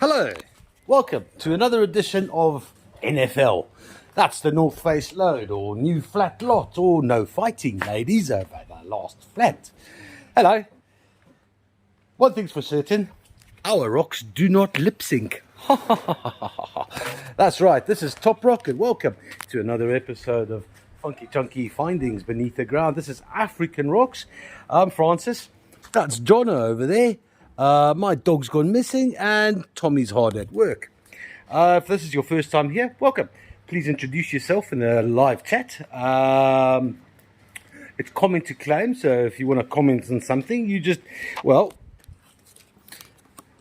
Hello, welcome to another edition of NFL. That's the North Face load, or new flat lot, or no fighting, ladies, over the last flat. Hello. One thing's for certain, our rocks do not lip sync. That's right, this is Toprock, and welcome to another episode of Funky Chunky Findings Beneath the Ground. This is African Rocks. I'm Francis. That's Jono over there. My dog's gone missing, and Tommy's hard at work. If this is your first time here, welcome. Please introduce yourself in a live chat. It's comment to claim, so if you want to comment on something, you just, well,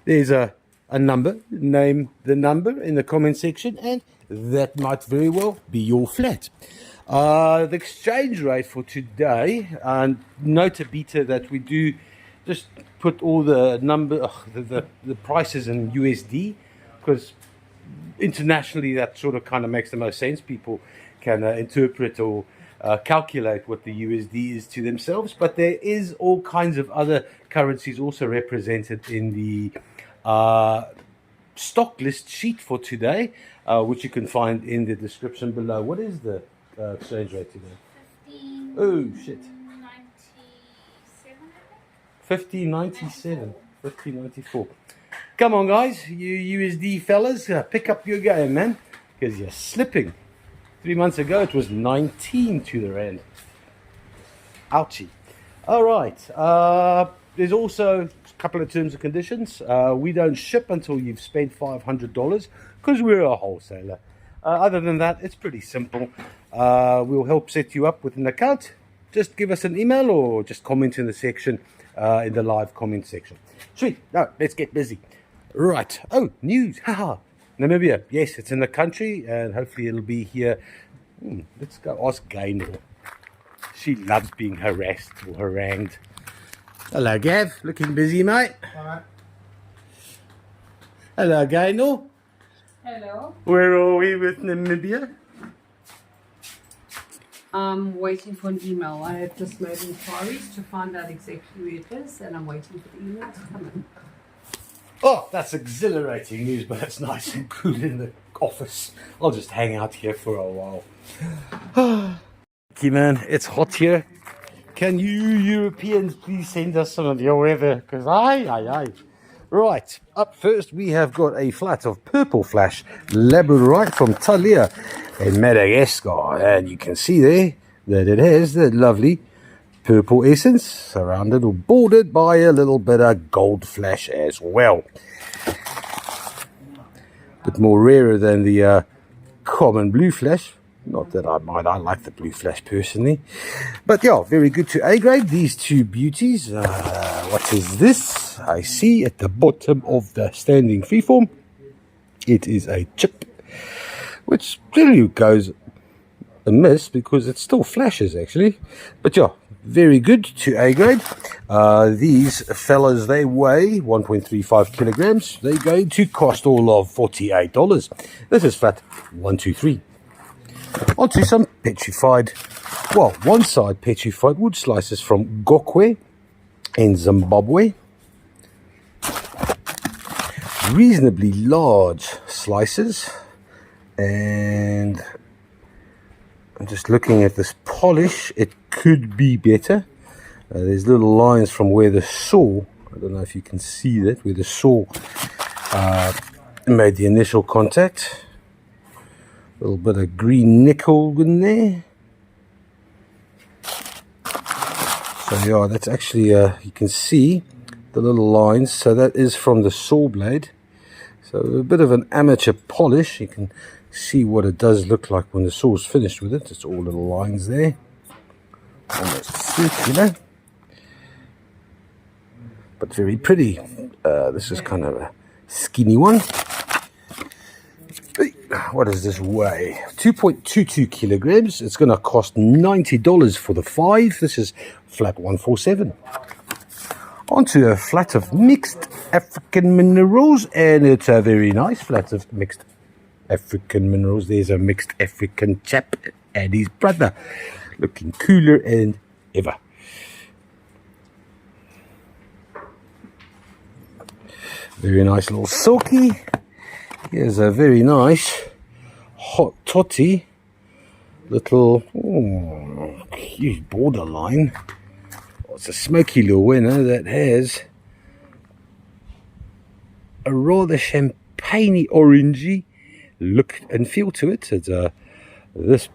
there's a number, name the number in the comment section, and that might very well be your flat. The exchange rate for today, and note a beta that we do just put all the the prices in USD, because internationally that sort of kind of makes the most sense. People can interpret or calculate what the USD is to themselves, but there is all kinds of other currencies also represented in the stock list sheet for today, which you can find in the description below. What is the exchange rate today? 15. Oh shit. 1597. 1594. Come on, guys, you USD fellas, pick up your game, man, because you're slipping. 3 months ago it was 19 to the rand. Ouchie. All right. There's also a couple of terms and conditions. We don't ship until you've spent $500 because we're a wholesaler. Other than that, it's pretty simple. We'll help set you up with an account. Just give us an email or just comment in the section. In the live comment section. Sweet. Now, let's get busy. Right. Oh, news. Haha. Namibia. Yes, it's in the country, and hopefully it'll be here. Let's go ask Gaynor. She loves being harassed or harangued. Hello, Gav. Looking busy, mate? All right. Hello, Gaynor. Hello. Where are we with Namibia? I'm waiting for an email. I have just made inquiries to find out exactly where it is, and I'm waiting for the email to come in. Oh, that's exhilarating news, but it's nice and cool in the office. I'll just hang out here for a while. Okay, man, it's hot here. Can you Europeans please send us some of your weather? Because aye. Right, up first we have got a flat of purple flash labradorite from Talia in Madagascar, and you can see there that it has the lovely purple essence surrounded or bordered by a little bit of gold flash as well. Bit more rarer than the common blue flash. Not that I like the blue flash personally, but yeah, very good to A grade. These two beauties. What is this? I see at the bottom of the standing freeform, it is a chip, which really goes amiss because it still flashes actually. But yeah, very good to A grade. These fellas, they weigh 1.35 kilograms. They're going to cost all of $48. This is flat 123. Onto some petrified, well, one side petrified wood slices from Gokwe in Zimbabwe. Reasonably large slices, and I'm just looking at this polish. It could be better. There's little lines from where the saw, I don't know if you can see that, where the saw made the initial contact. A little bit of green nickel in there. So yeah, that's actually, you can see the little lines. So that is from the saw blade. So a bit of an amateur polish. You can see what it does look like when the saw's finished with it. It's all little lines there. Almost circular. But very pretty. This is kind of a skinny one. What does this weigh? 2.22 kilograms. It's going to cost $90 for the 5. This is flat 147. Onto a flat of mixed African minerals, and it's a very nice flat of mixed African minerals. There's a mixed African chap and his brother, looking cooler than ever. Very nice little silky. Here's a very nice hot toddy. Little, cute borderline. It's a smoky little winner that has a rather champagne orangey look and feel to it. It's this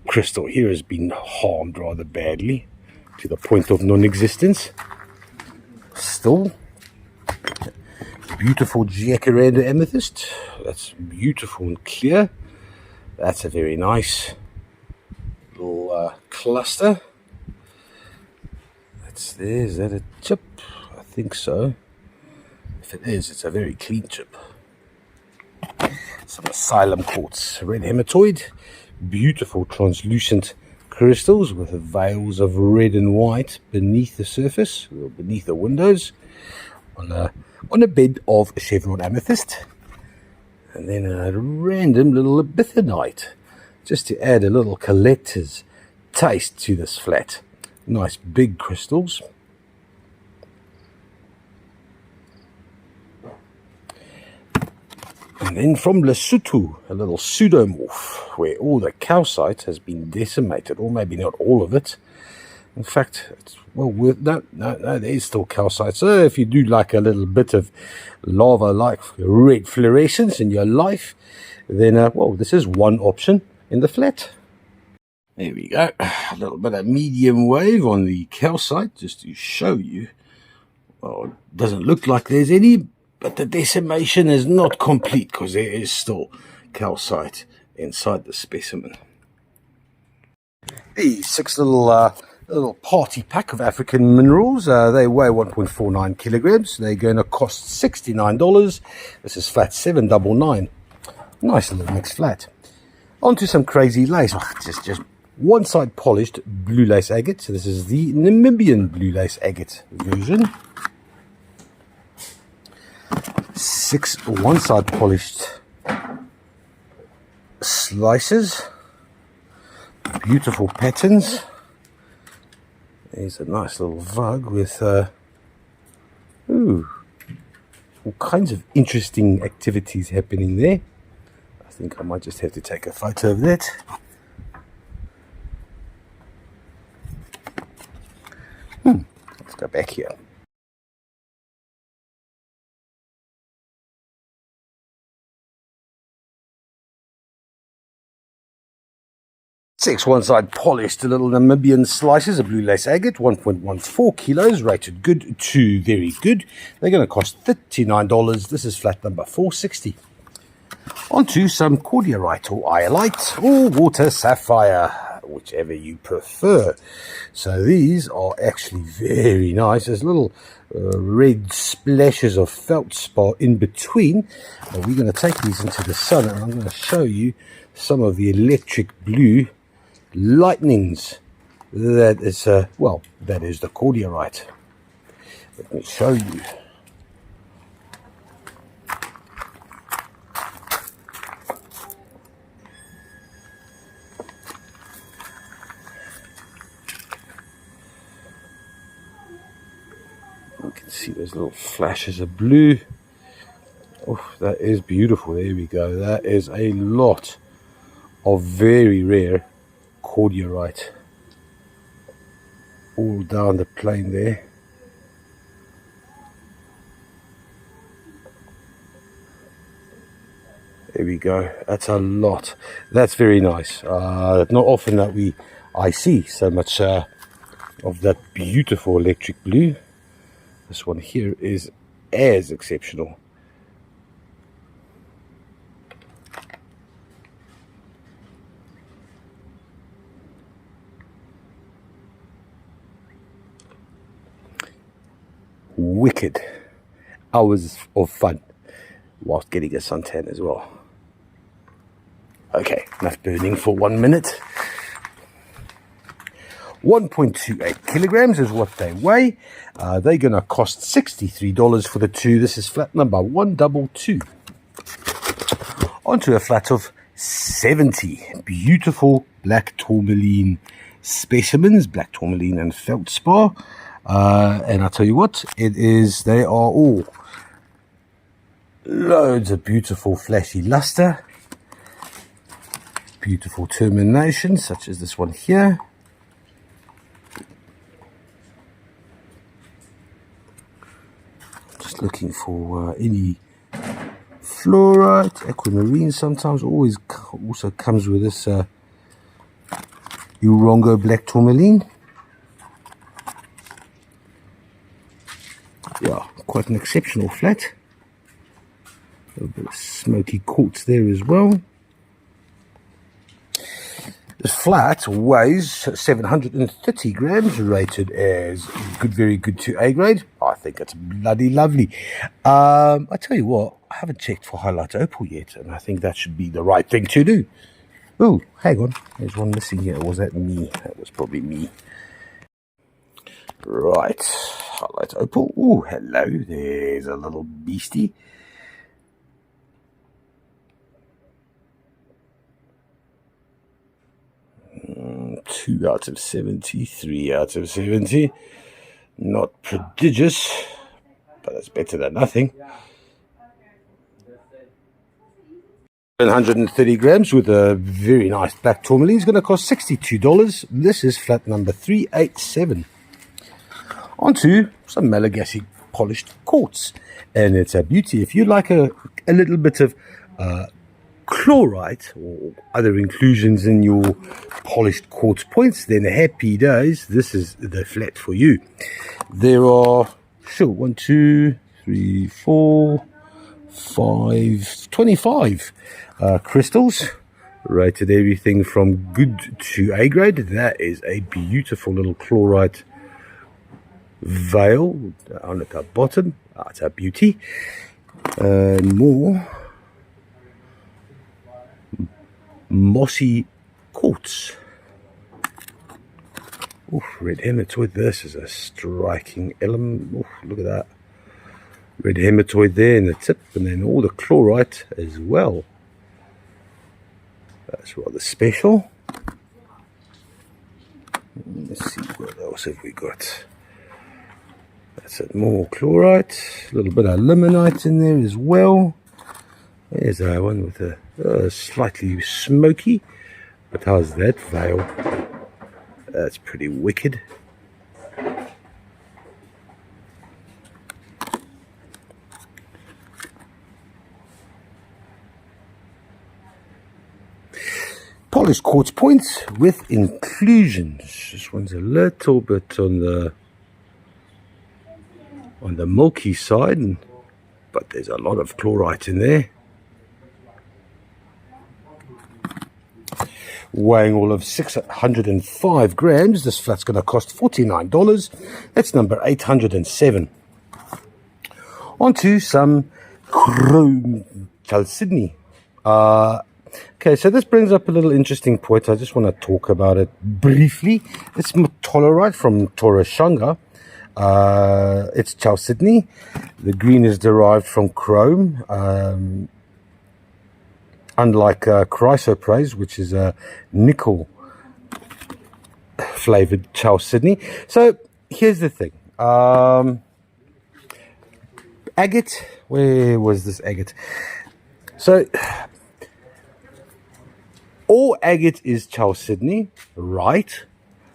crystal here has been harmed rather badly to the point of non-existence. Still, beautiful jacaranda amethyst. That's beautiful and clear. That's a very nice little cluster. Is that a chip? I think so. If it is, it's a very clean chip. Some asylum quartz, red hematoid, beautiful translucent crystals with veils of red and white beneath the surface, or beneath the windows, on a bed of chevron amethyst, and then a random little abithanite, just to add a little collector's taste to this flat. Nice big crystals. And then from Lesotho, a little pseudomorph, where all the calcite has been decimated, or maybe not all of it. In fact, it's well worth no, there is still calcite. So if you do like a little bit of lava-like red fluorescence in your life, then well, this is one option in the flat. There we go, a little bit of medium wave on the calcite, just to show you. Well, it doesn't look like there's any, but the decimation is not complete, because there is still calcite inside the specimen. These 6 little party pack of African minerals, they weigh 1.49 kilograms. They're going to cost $69. This is flat 799. Nice little mixed flat. Onto some crazy lace. Just one side polished blue lace agate. So this is the Namibian blue lace agate version. 6 one side polished slices. Beautiful patterns. There's a nice little vug with all kinds of interesting activities happening there. I think I might just have to take a photo of that. Let's go back here. Six one-side polished little Namibian slices of blue lace agate, 1.14 kilos, rated good to very good. They're going to cost $39. This is flat number 460. Onto some cordiorite or iolite or water sapphire, whichever you prefer. So these are actually very nice. There's little red splashes of feldspar in between. We're going to take these into the sun, and I'm going to show you some of the electric blue lightnings. That is that is the cordiorite. Let me show you. You can see those little flashes of blue. Oh, that is beautiful. There we go. That is a lot of very rare cordiorite all down the plane there. There we go. That's a lot. That's very nice. Not often that I see so much of that beautiful electric blue. This one here is as exceptional. Wicked hours of fun whilst getting a suntan as well. Okay, enough burning for 1 minute. 1.28 kilograms is what they weigh. They're going to cost $63 for the two. This is flat number 122. Onto a flat of 70 beautiful black tourmaline specimens, black tourmaline and feldspar. And I tell you what, they are all Loads of beautiful flashy luster. Beautiful terminations, such as this one here. Just looking for any fluorite, aquamarine sometimes. Always also comes with this Urongo black tourmaline. Yeah, quite an exceptional flat. A little bit of smoky quartz there as well. This flat weighs 730 grams, rated as good, very good to A grade. I think it's bloody lovely. I tell you what, I haven't checked for highlight opal yet, and I think that should be the right thing to do. Oh, hang on, there's one missing here. Was that me? That was probably me. Right, highlight opal. Oh, hello, there's a little beastie. 2 out of 70, 3 out of 70. Not prodigious, but it's better than nothing. 130 grams with a very nice black tourmaline is going to cost $62. This is flat number 387. On to some Malagasy polished quartz, and it's a beauty. If you like a little bit of chlorite or other inclusions in your polished quartz points, then happy days, this is the flat for you. There are 25 crystals, rated everything from good to A grade. That is a beautiful little chlorite veil down at the bottom. That's a beauty. More mossy quartz. Oof, red hematoid. This is a striking element. Oof, look at that. Red hematoid there in the tip, and then all the chlorite as well. That's rather special. Let's see, what else have we got? That's it, more chlorite. A little bit of limonite in there as well. There's our one with a slightly smoky, but how's that veil? That's pretty wicked. Polished quartz points with inclusions. This one's a little bit on the milky side, but there's a lot of chlorite in there. Weighing all of 605 grams, this flat's going to cost $49. That's number 807. On to some chrome chalcedony. Okay, so this brings up a little interesting point. I just want to talk about it briefly. It's metallurite from Torashanga. It's chalcedony. The green is derived from chrome. Unlike chrysoprase, which is a nickel flavored chalcedony. So here's the thing. Agate, where was this agate? So all agate is chalcedony, right?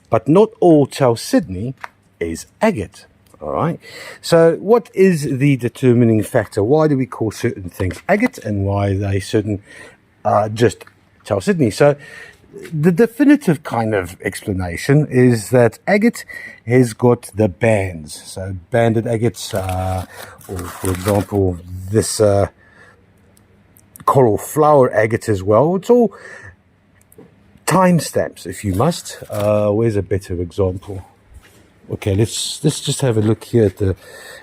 But not all chalcedony is agate. All right. So what is the determining factor? Why do we call certain things agate, and why are they certain just chalcedony? So the definitive kind of explanation is that agate has got the bands. So banded agates, or for example, this coral flower agate as well. It's all timestamps, if you must. Where's a better example? Okay, let's just have a look here at the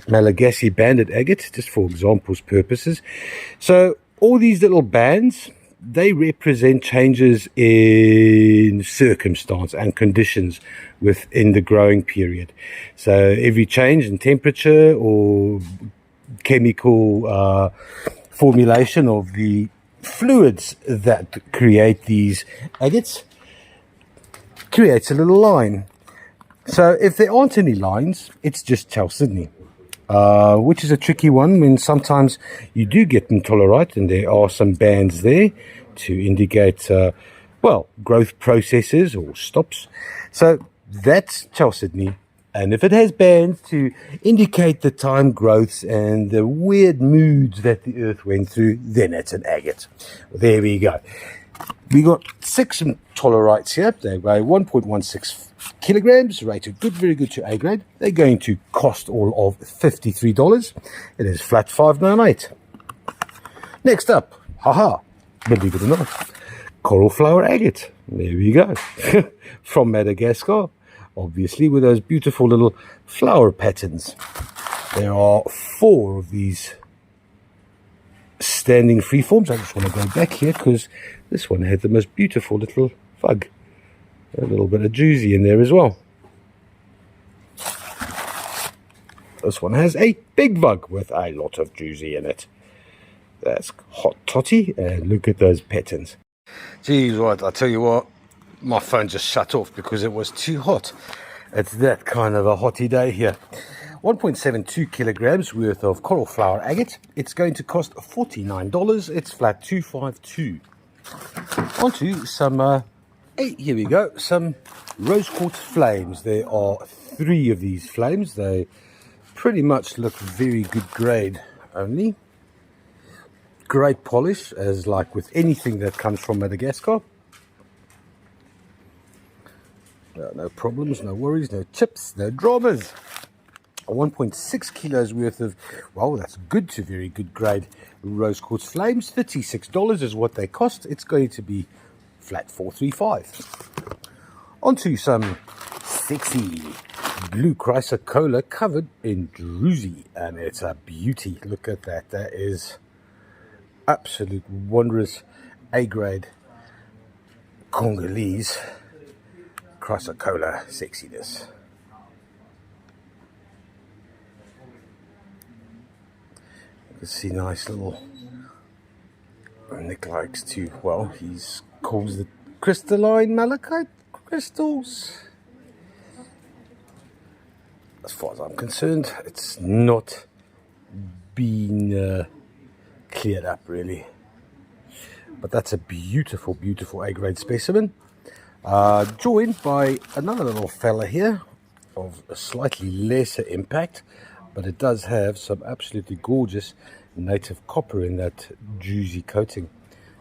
Malagasy banded agate, just for examples purposes. So all these little bands, they represent changes in circumstance and conditions within the growing period. So every change in temperature or chemical formulation of the fluids that create these agates creates a little line. So if there aren't any lines, it's just chalcedony. which is a tricky one when sometimes you do get intolerant, and there are some bands there to indicate, well, growth processes or stops. So that's Chalcedony. And if it has bands to indicate the time growths and the weird moods that the earth went through, then it's an agate. There we go. We got 6 tolerites here. They weigh 1.16 kilograms, rated good, very good to A grade. They're going to cost all of $53. It is flat 598. Next up, believe it or not, coral flower agate. There we go. From Madagascar, obviously, with those beautiful little flower patterns. There are 4 of these standing freeforms. I just want to go back here because this one had the most beautiful little fug. A little bit of juicy in there as well. This one has a big bug with a lot of juicy in it. That's hot toddy, and look at those patterns. Geez, right, I tell you what, my phone just shut off because it was too hot. It's that kind of a hotty day here. 1.72 kilograms worth of coral flower agate. It's going to cost $49. It's flat 252. Onto some, here we go, some rose quartz flames. There are 3 of these flames. They pretty much look very good grade only. Great polish, as like with anything that comes from Madagascar. No problems, no worries, no chips, no dramas. 1.6 kilos worth of, well, that's good to very good grade rose quartz flames. $36 is what they cost. It's going to be flat 435. Onto some sexy blue chrysocolla covered in druzy, and it's a beauty. Look at that. That is absolute wondrous A-grade Congolese chrysocolla sexiness. You can see nice little, Nick likes to, well, he calls the crystalline malachite crystals. As far as I'm concerned, it's not been cleared up really, but that's a beautiful, beautiful A-grade specimen, joined by another little fella here of a slightly lesser impact, but it does have some absolutely gorgeous native copper in that juicy coating.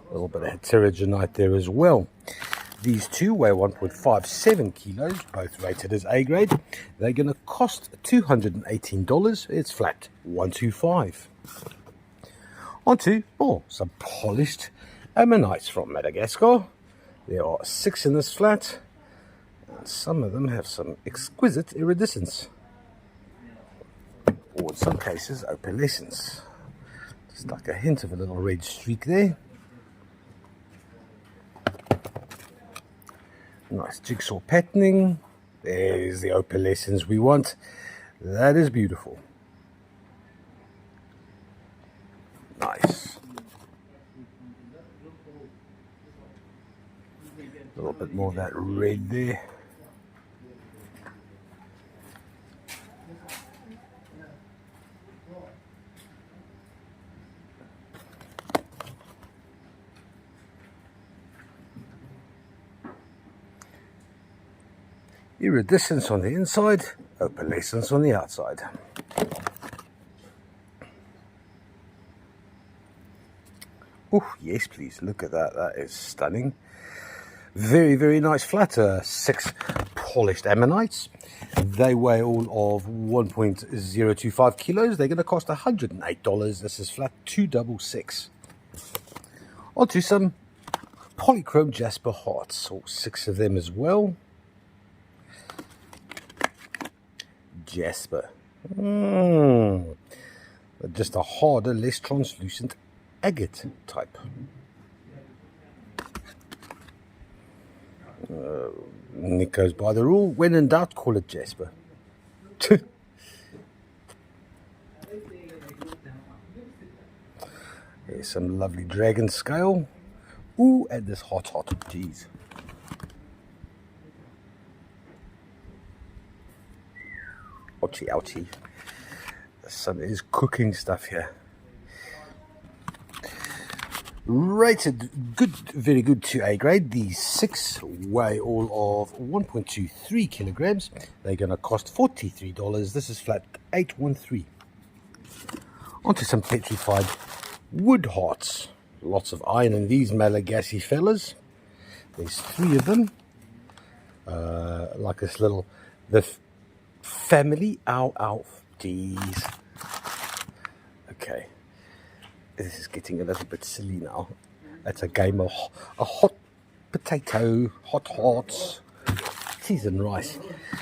A little bit of heterogenite there as well. These 2 weigh 1.57 kilos, both rated as A-grade. They're going to cost $218. It's flat 125. Onto some polished ammonites from Madagascar. There are 6 in this flat, and some of them have some exquisite iridescence, or in some cases opalescence. Just like a hint of a little red streak there. Nice jigsaw patterning. There's the opalescence we want. That is beautiful. Nice. A little bit more of that red there. Iridescence on the inside, opalescence on the outside. Oh, yes, please. Look at that. That is stunning. Very, very nice flat. 6 polished ammonites. They weigh all of 1.025 kilos. They're going to cost $108. This is flat 266. Onto some polychrome jasper hearts. All 6 of them as well. Jasper. Just a harder, less translucent agate type. Nick goes by the rule, when in doubt, call it Jasper. Here's some lovely dragon scale. Ooh, and this hot, geez. Ouchie, ouchie. Some is cooking stuff here. Rated good, very good to A grade. These 6 weigh all of 1.23 kilograms. They're going to cost $43. This is flat 813. Onto some petrified wood hearts. Lots of iron in these Malagasy fellas. There's 3 of them. Like this little, the family. Ow, geez. Okay. This is getting a little bit silly now. It's a game of a hot potato, hot hearts, cheese and rice.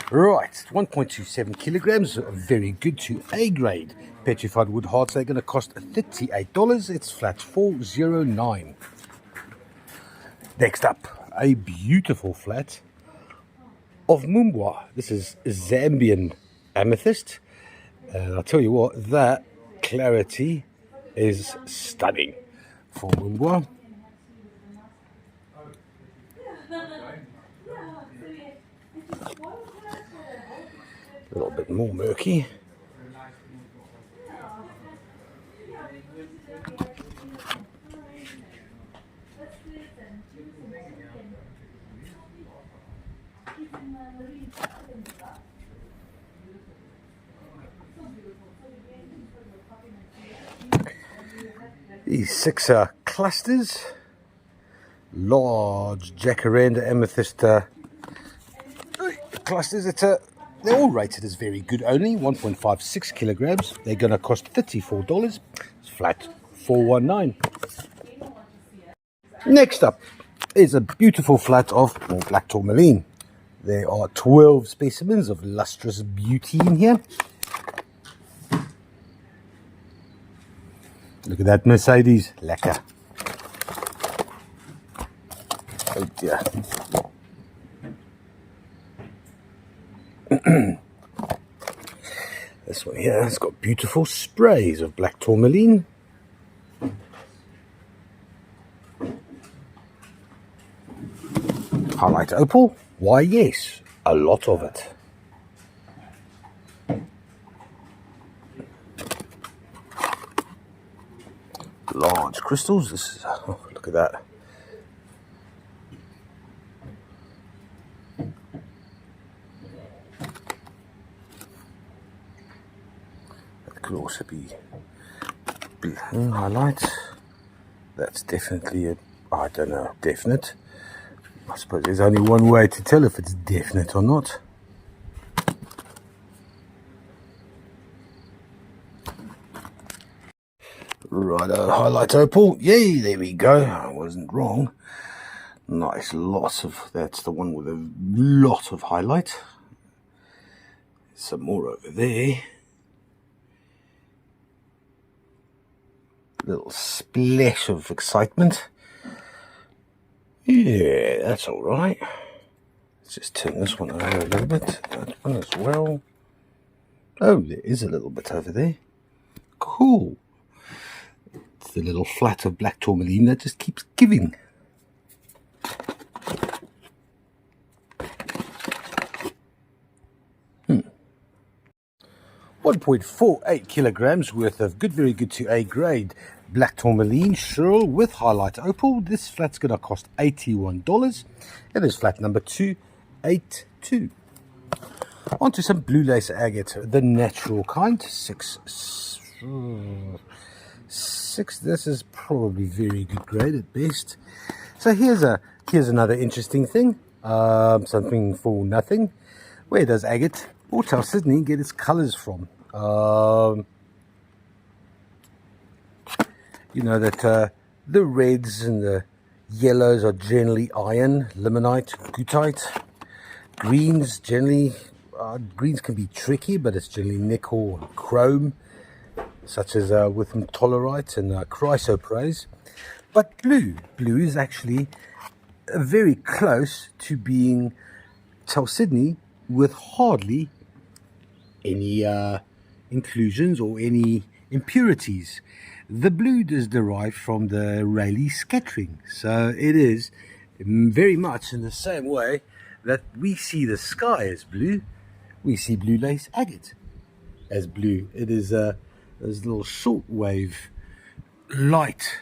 Right, 1.27 kilograms, very good to A grade. Petrified wood hearts, they're going to cost $38. It's flat 409. Next up, a beautiful flat of Mumbwa. This is Zambian amethyst. And I'll tell you what, that clarity is stunning for Mumbwa. A little bit more murky. These 6 clusters, large jacaranda amethyst clusters. They're all rated as very good only, 1.56 kilograms. They're going to cost $34. It's flat 419. Next up is a beautiful flat of more black tourmaline. There are 12 specimens of lustrous beauty in here. Look at that Mercedes, lekker. Oh dear. This one here has got beautiful sprays of black tourmaline. Highlight opal? Why yes, a lot of it. Large crystals. This is, oh, look at that. That could also be highlight. That's definitely a, I don't know, definite. I suppose there's only one way to tell if it's definite or not. Right, highlight opal. Yay, there we go. I wasn't wrong. Nice, lots of, that's the one with a lot of highlight. Some more over there. Little splash of excitement. Yeah, that's all right. Let's just turn this one over a little bit. That one as well. Oh, there is a little bit over there. Cool. It's the little flat of black tourmaline that just keeps giving. Hmm. 1.48 kilograms worth of good, very good to A grade black tourmaline shrill with highlight opal. This flat's going to cost $81. It is flat number 282. Onto some blue lace agate, the natural kind. Six. This is probably very good grade at best. So here's another interesting thing. Something for nothing. Where does agate or Chalcedony get its colors from? You know that the reds and the yellows are generally iron, limonite, goethite. Greens generally, greens can be tricky, but it's generally nickel and chrome, such as with tolerite and chrysoprase. But blue is actually very close to being Chalcedony with hardly any inclusions or any impurities. The blue is derived from the Rayleigh scattering, so it is very much in the same way that we see the sky as blue, we see blue lace agate. as blue. It is those little short wave light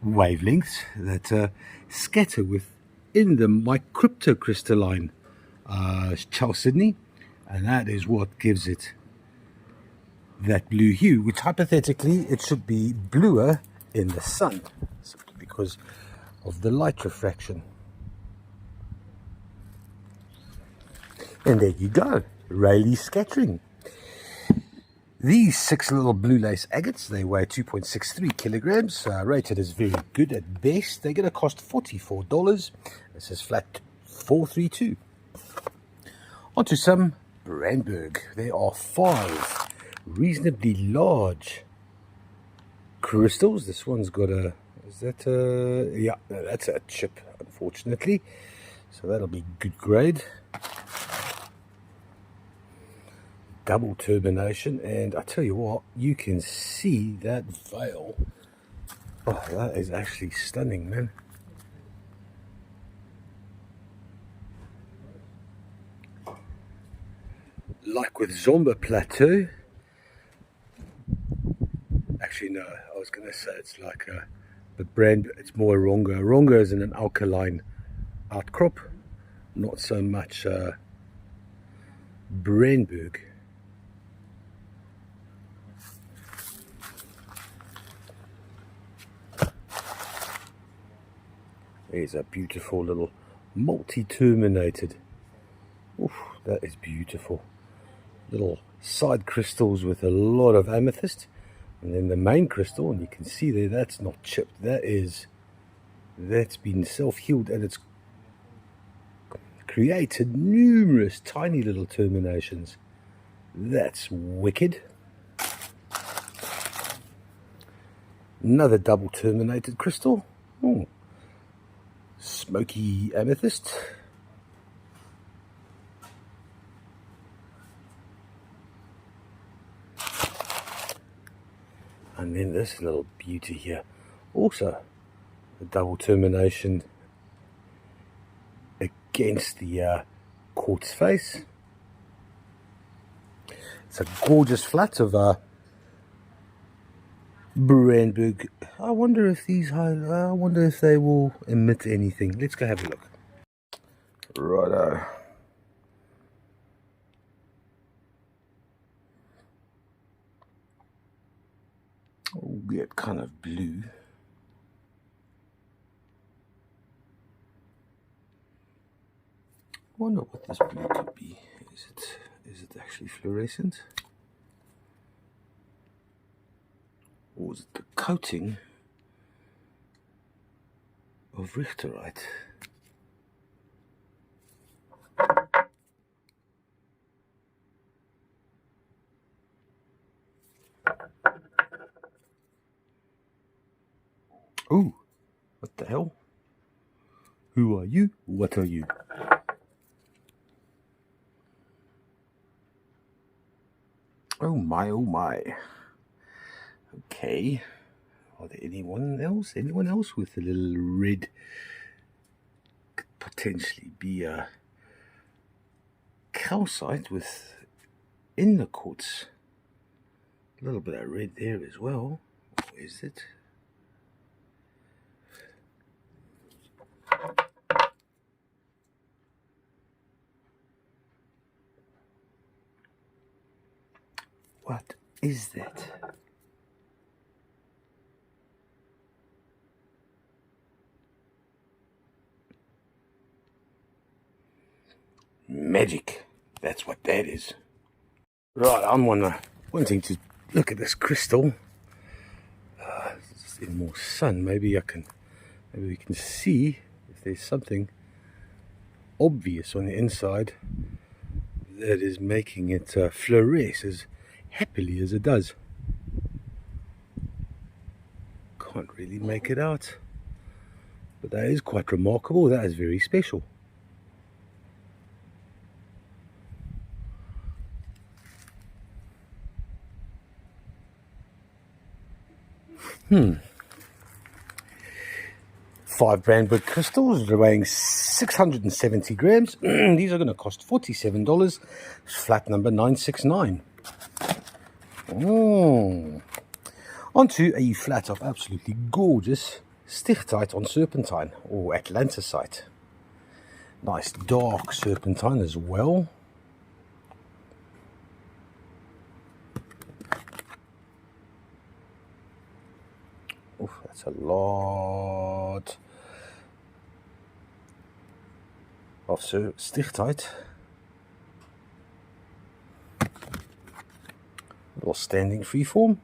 wavelengths that scatter within them my cryptocrystalline chalcedony, and that is what gives it that blue hue, which hypothetically it should be bluer in the sun, simply because of the light refraction. And there you go, Rayleigh scattering. These 6 little blue lace agates, they weigh 2.63 kilograms, rated as very good at best. They're going to cost $44. This is flat 432. On to some Brandberg. There are 5 reasonably large crystals. This one's got a, is that a, yeah, no, that's a chip, unfortunately. So that'll be good grade. Double termination, and I tell you what, you can see that veil. Oh, that is actually stunning, man. Like with Zomba Plateau. Actually, no, I was going to say it's like a, but brand, it's more Ronga. Ronga is in an alkaline outcrop, not so much Brandberg. There's a beautiful little multi-terminated. Oof, that is beautiful. Little side crystals with a lot of amethyst. And then the main crystal, and you can see there, that's not chipped. That's been self-healed, and it's created numerous tiny little terminations. That's wicked. Another double terminated crystal. Oh. Smoky amethyst. And then this little beauty here, also a double termination against the quartz face. It's a gorgeous flat of Brandberg. I wonder if they will emit anything. Let's go have a look. Righto. Oh, get kind of blue. I wonder what this blue could be. Is it actually fluorescent? Or is it the coating of Richterite? Oh, what the hell? Who are you? What are you? Oh my, oh my. Okay. Are there anyone else? Anyone else with a little red? Could potentially be a calcite with in the quartz. A little bit of red there as well. Or is it? What is that? Magic. That's what that is. Right, I'm wanting to look at this crystal. Just in more sun. Maybe we can see if there's something obvious on the inside that is making it fluoresce as happily as it does. Can't really make it out, but that is quite remarkable. That is very special. Five Brandberg crystals weighing 670 grams. These are going to cost $47. Flat number 969. Onto a flat of absolutely gorgeous stichtite on serpentine or atlanticite. Nice dark serpentine as well. Oof, that's a lot of stichtite. Little standing freeform.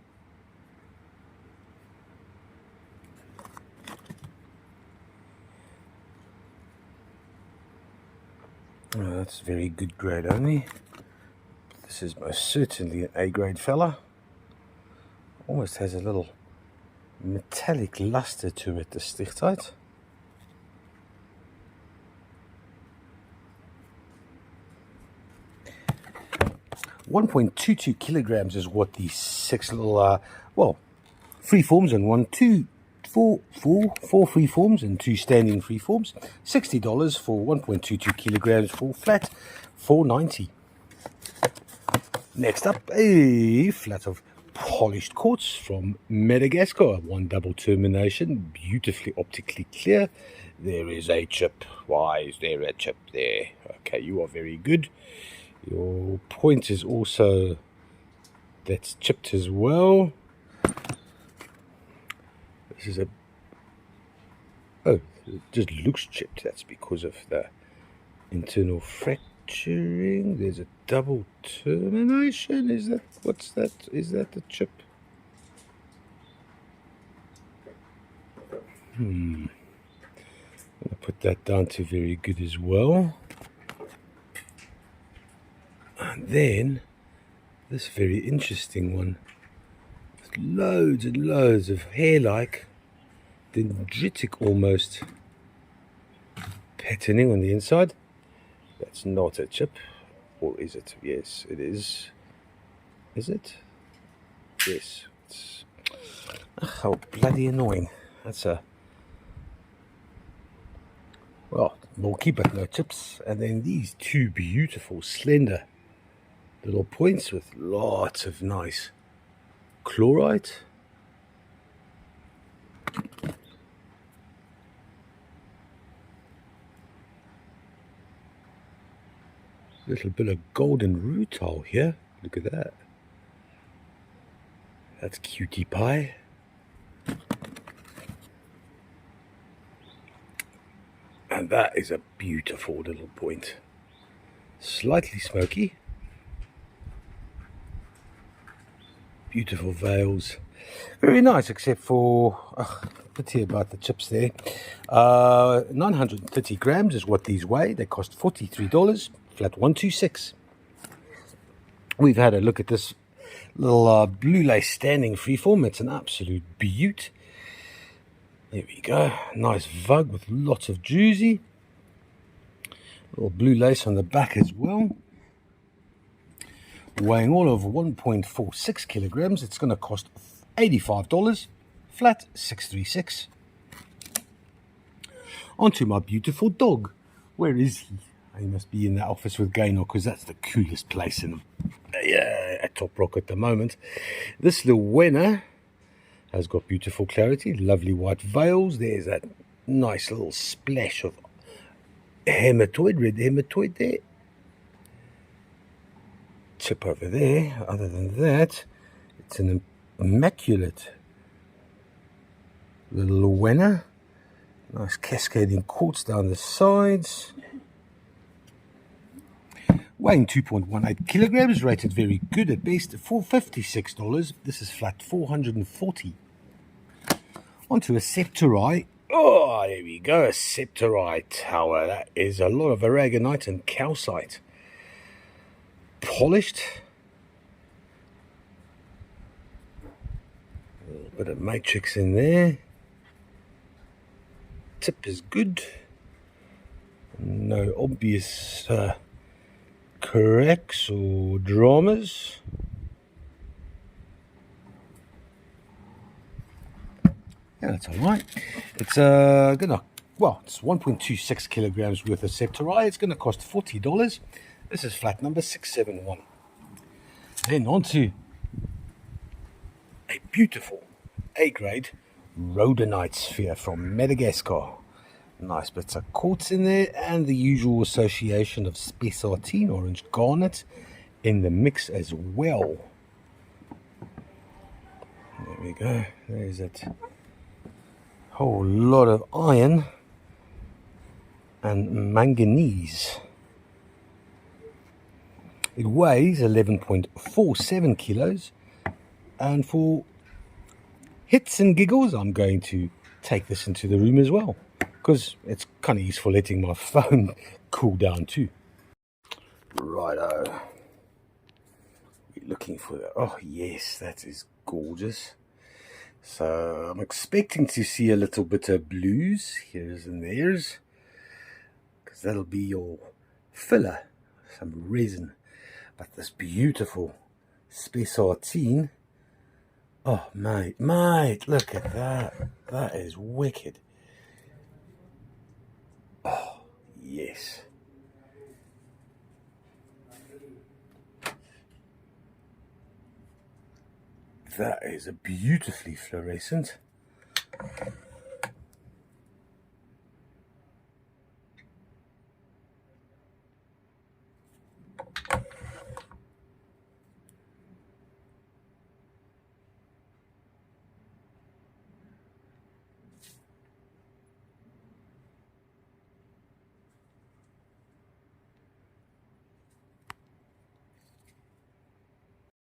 Oh, that's very good grade only. This is most certainly an A grade fella. Almost has a little metallic luster to it, the stichtite. .22 kilograms is what these 6 little, freeforms and four freeforms and 2 standing freeforms. $60 for 1.22 kilograms for flat, $4.90. Next up, a flat of polished quartz from Madagascar. 1 double termination, beautifully optically clear. There is a chip. Why is there a chip there? Okay, you are very good. Your point is also, that's chipped as well. This is it just looks chipped. That's because of the internal fracturing. There's a double termination. What's that? Is that the chip? I'm gonna put that down to very good as well. And then this very interesting one with loads and loads of hair-like, dendritic almost patterning on the inside. That's not a chip, or is it? Yes, it is. Is it? Yes. It's, how bloody annoying. That's a, well, bulky but no chips. And then these 2 beautiful slender little points with lots of nice chlorite. Little bit of golden rutile here. Look at that. That's cutie pie. And that is a beautiful little point. Slightly smoky. Beautiful veils. Very nice, except for pity about the chips there. 930 grams is what these weigh. They cost $43. Flat 126. We've had a look at this little blue lace standing freeform. It's an absolute beaut. There we go. Nice vug with lots of juicy. Little blue lace on the back as well. Weighing all of 1.46 kilograms. It's going to cost $85. Flat 636. Onto my beautiful dog. Where is he? He must be in the office with Gaynor, because that's the coolest place in at Toprock at the moment. This little winner has got beautiful clarity, lovely white veils. There's that nice little splash of hematoid, red hematoid there. Chip over there. Other than that, it's an immaculate little winner. Nice cascading quartz down the sides. Weighing 2.18 kilograms, rated very good at best, $456. This is flat $440. Onto a septorite. Oh, there we go, a septorite tower. That is a lot of aragonite and calcite. Polished. A little bit of matrix in there. Tip is good. No obvious cracks or dramas. Yeah, that's all right. It's it's 1.26 kilograms worth of septorite. It's gonna cost $40. This is flat number 671. Then onto a beautiful A-grade rhodonite sphere from Madagascar. Nice bits of quartz in there, and the usual association of spessartine, orange garnet, in the mix as well. There we go. There's it. Whole lot of iron and manganese. It weighs 11.47 kilos, and for hits and giggles, I'm going to take this into the room as well, because it's kind of useful letting my phone cool down too. Righto. We're looking for that. Oh yes, that is gorgeous. So I'm expecting to see a little bit of blues here's and there's, because that'll be your filler, some resin. But this beautiful spessartine, oh mate, look at that. That is wicked. Oh yes. That is a beautifully fluorescent.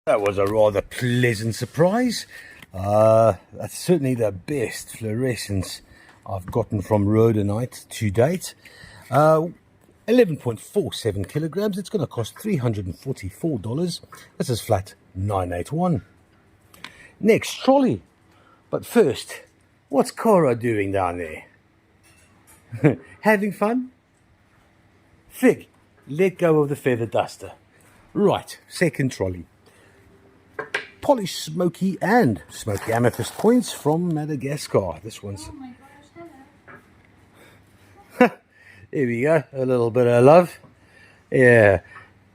That was a rather pleasant surprise. That's certainly the best fluorescence I've gotten from rhodonite to date. 11.47 kilograms. It's going to cost $344. This is flat 981. Next trolley. But first, what's Cora doing down there? Having fun? Fig, let go of the feather duster. Right, second trolley. Polished smoky and smoky amethyst points from Madagascar. This one's... Oh my gosh, hello. There we go, a little bit of love. Yeah,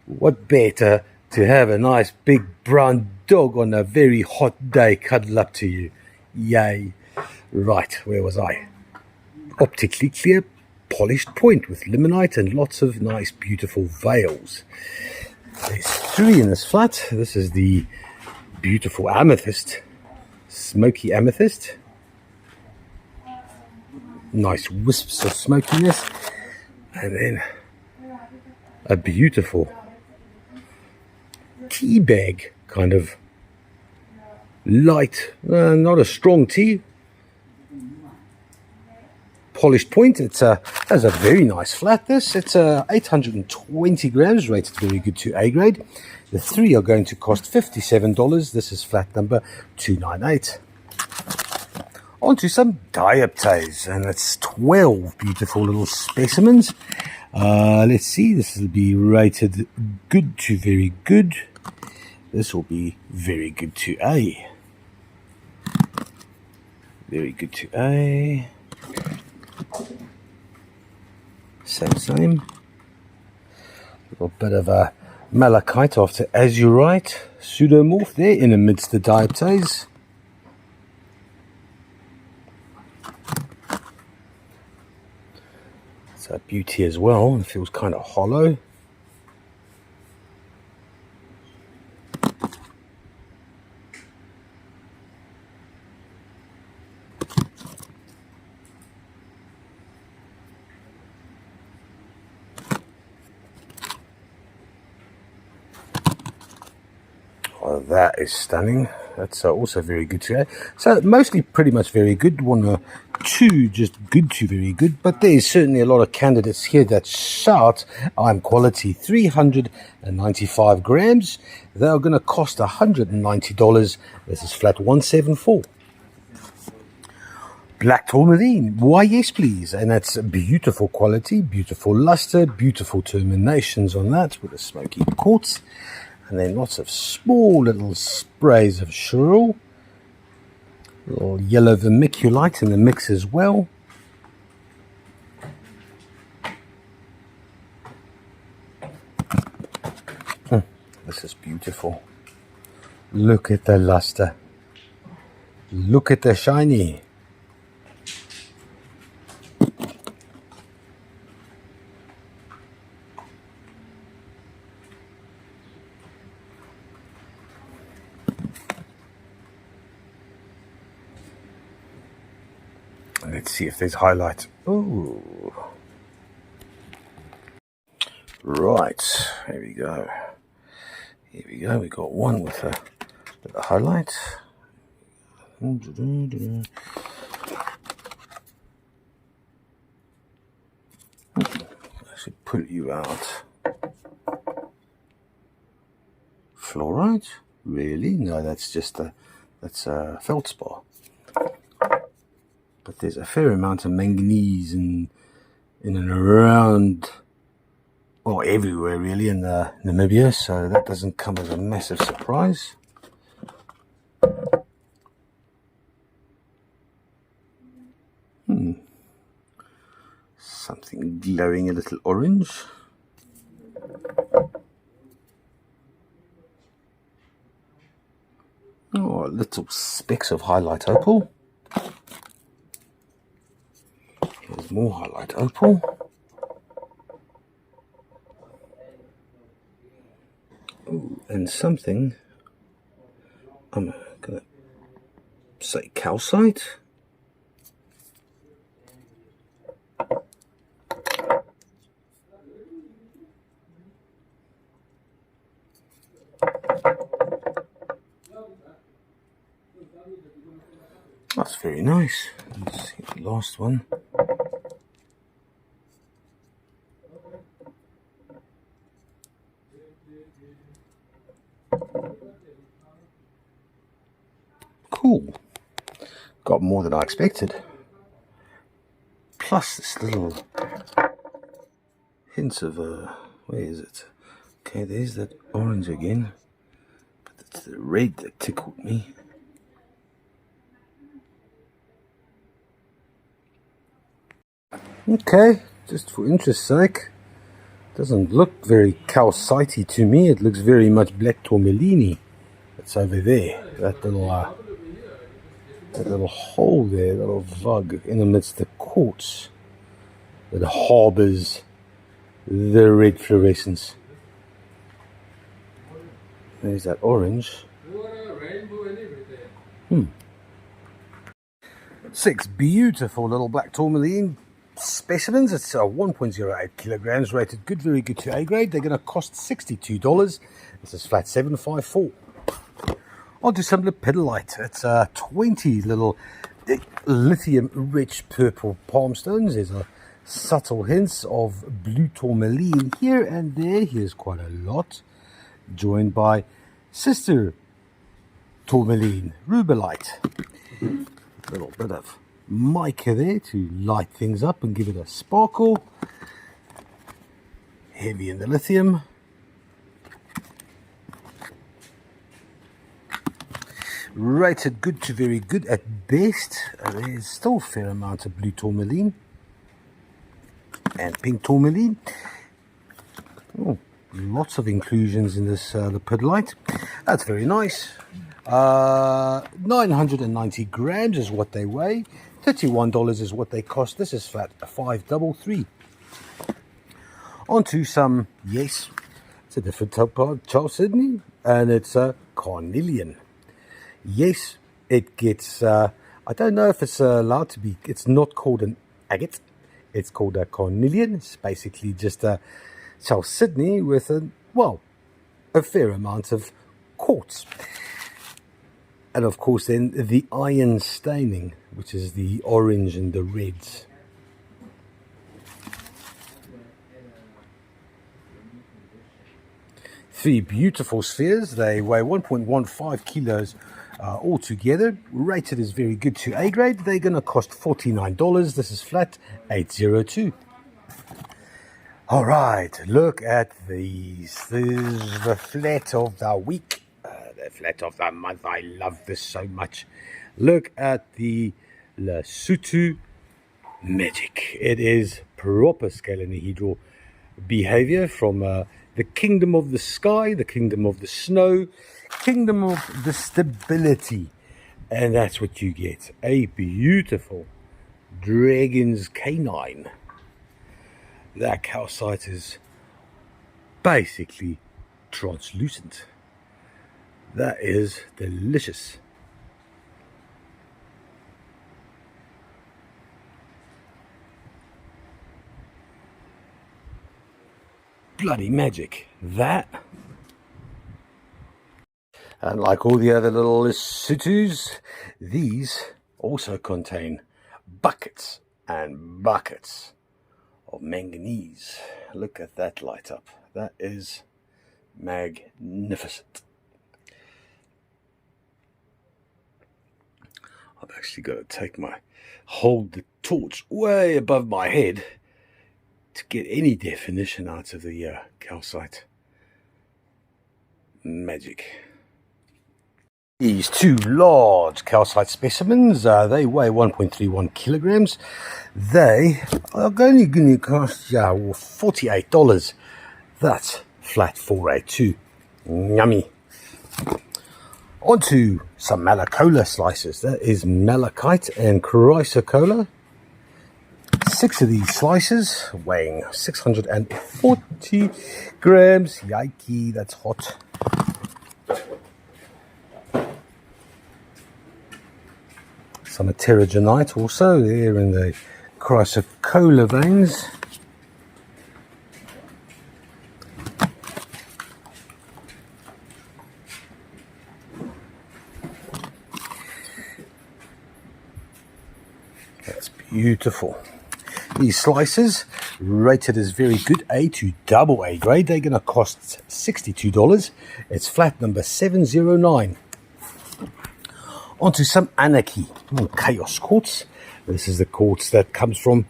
what better to have a nice big brown dog on a very hot day cuddle up to you. Yay. Right, where was I? Optically clear polished point with limonite and lots of nice beautiful veils. There's 3 in this flat. This is the beautiful amethyst, smoky amethyst. Nice wisps of smokiness. And then a beautiful tea bag, kind of light, not a strong tea, polished point. It's has a very nice flat. This it's 820 grams, rated very good to A grade. The 3 are going to cost $57. This is flat number 298. On to some dioptase, and it's 12 beautiful little specimens. Let's see, this will be rated good to very good. This will be very good to A. Very good to A. Same. Little bit of a malachite after azurite. Pseudomorph there in amidst the dioptase. It's a beauty as well. It feels kind of hollow. Oh, that is stunning. That's also very good to add. So mostly pretty much very good. 1 or 2 just good to very good. But there's certainly a lot of candidates here that shout, I'm quality. 395 grams. They are going to cost $190. This is flat 174. Black tourmaline. Why, yes, please. And that's beautiful quality, beautiful luster, beautiful terminations on that with a smoky quartz. And then lots of small little sprays of Chirul. Little yellow vermiculite in the mix as well. This is beautiful. Look at the luster. Look at the shiny. Let's see if there's highlight. Oh, right. Here we go. Here we go. We got one with a highlight. I should pull you out. Fluorite? Really? No, that's just a feldspar. But there's a fair amount of manganese in and around, well, everywhere really in Namibia, so that doesn't come as a massive surprise. Something glowing a little orange. Oh, little specks of highlight opal. There's more highlight opal. Ooh, and something, I'm going to say calcite. That's very nice. Let's see the last one. Cool. Got more than I expected. Plus this little hints of where is it? Okay, there's that orange again. But it's the red that tickled me. Okay, just for interest's sake. Doesn't look very calcitey to me. It looks very much black tourmaline. It's over there. That little hole there, that little vug in amidst the quartz that harbors the red fluorescence. There's that orange. 6 beautiful little black tourmaline specimens. It's 1.08 kilograms, rated good, very good to A grade. They're going to cost $62. This is flat 754. On to some lepidolite. It's 20 little lithium-rich purple palm stones. There's a subtle hints of blue tourmaline here and there. Here's quite a lot, joined by sister tourmaline, rubellite. A little bit of mica there to light things up and give it a sparkle. Heavy in the lithium. Rated good to very good at best. There's still a fair amount of blue tourmaline and pink tourmaline. Oh, lots of inclusions in this lepidolite. That's very nice. 990 grams is what they weigh. $31 is what they cost. This is flat 533. On to some, yes, it's a different type of Charles Sydney, and it's a carnelian. Yes, it gets, I don't know if it's allowed to be, it's not called an agate, it's called a carnelian. It's basically just a Charles Sydney with a fair amount of quartz. And of course then the iron staining, which is the orange and the reds. Three beautiful spheres. They weigh 1.15 kilos altogether. Rated is very good to A grade. They're going to cost $49. This is flat 802. All right, look at these. This is the flat of the week. The flat of the month. I love this so much. Look at the Lesotho Magic. It is proper scalenohedral behavior from the kingdom of the sky, the kingdom of the snow, kingdom of the stability. And that's what you get. A beautiful dragon's canine. That calcite is basically translucent. That is delicious. Bloody magic. That, and like all the other little Lesotho's, these also contain buckets and buckets of manganese. Look at that light up. That is magnificent. I've actually got to hold the torch way above my head to get any definition out of the calcite. Magic. These two large calcite specimens, they weigh 1.31 kilograms. They are only going to cost $48. That's flat 482. Yummy. Onto some malacola slices. That is malachite and chrysocolla. 6 of these slices weighing 640 grams. Yikey, that's hot. Some pterogenite also there in the chrysocolla veins. That's beautiful. These slices, rated as very good A to double A grade, they're going to cost $62. It's flat number 709. Onto some anarchy, chaos quartz. This is the quartz that comes from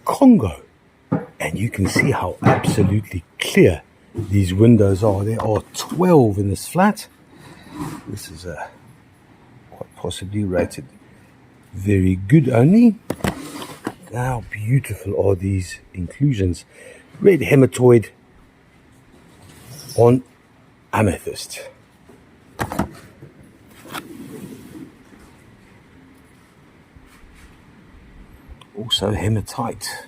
Congo. And you can see how absolutely clear these windows are. There are 12 in this flat. This is quite possibly rated very good only. How beautiful are these inclusions. Red hematoid on amethyst. Also hematite.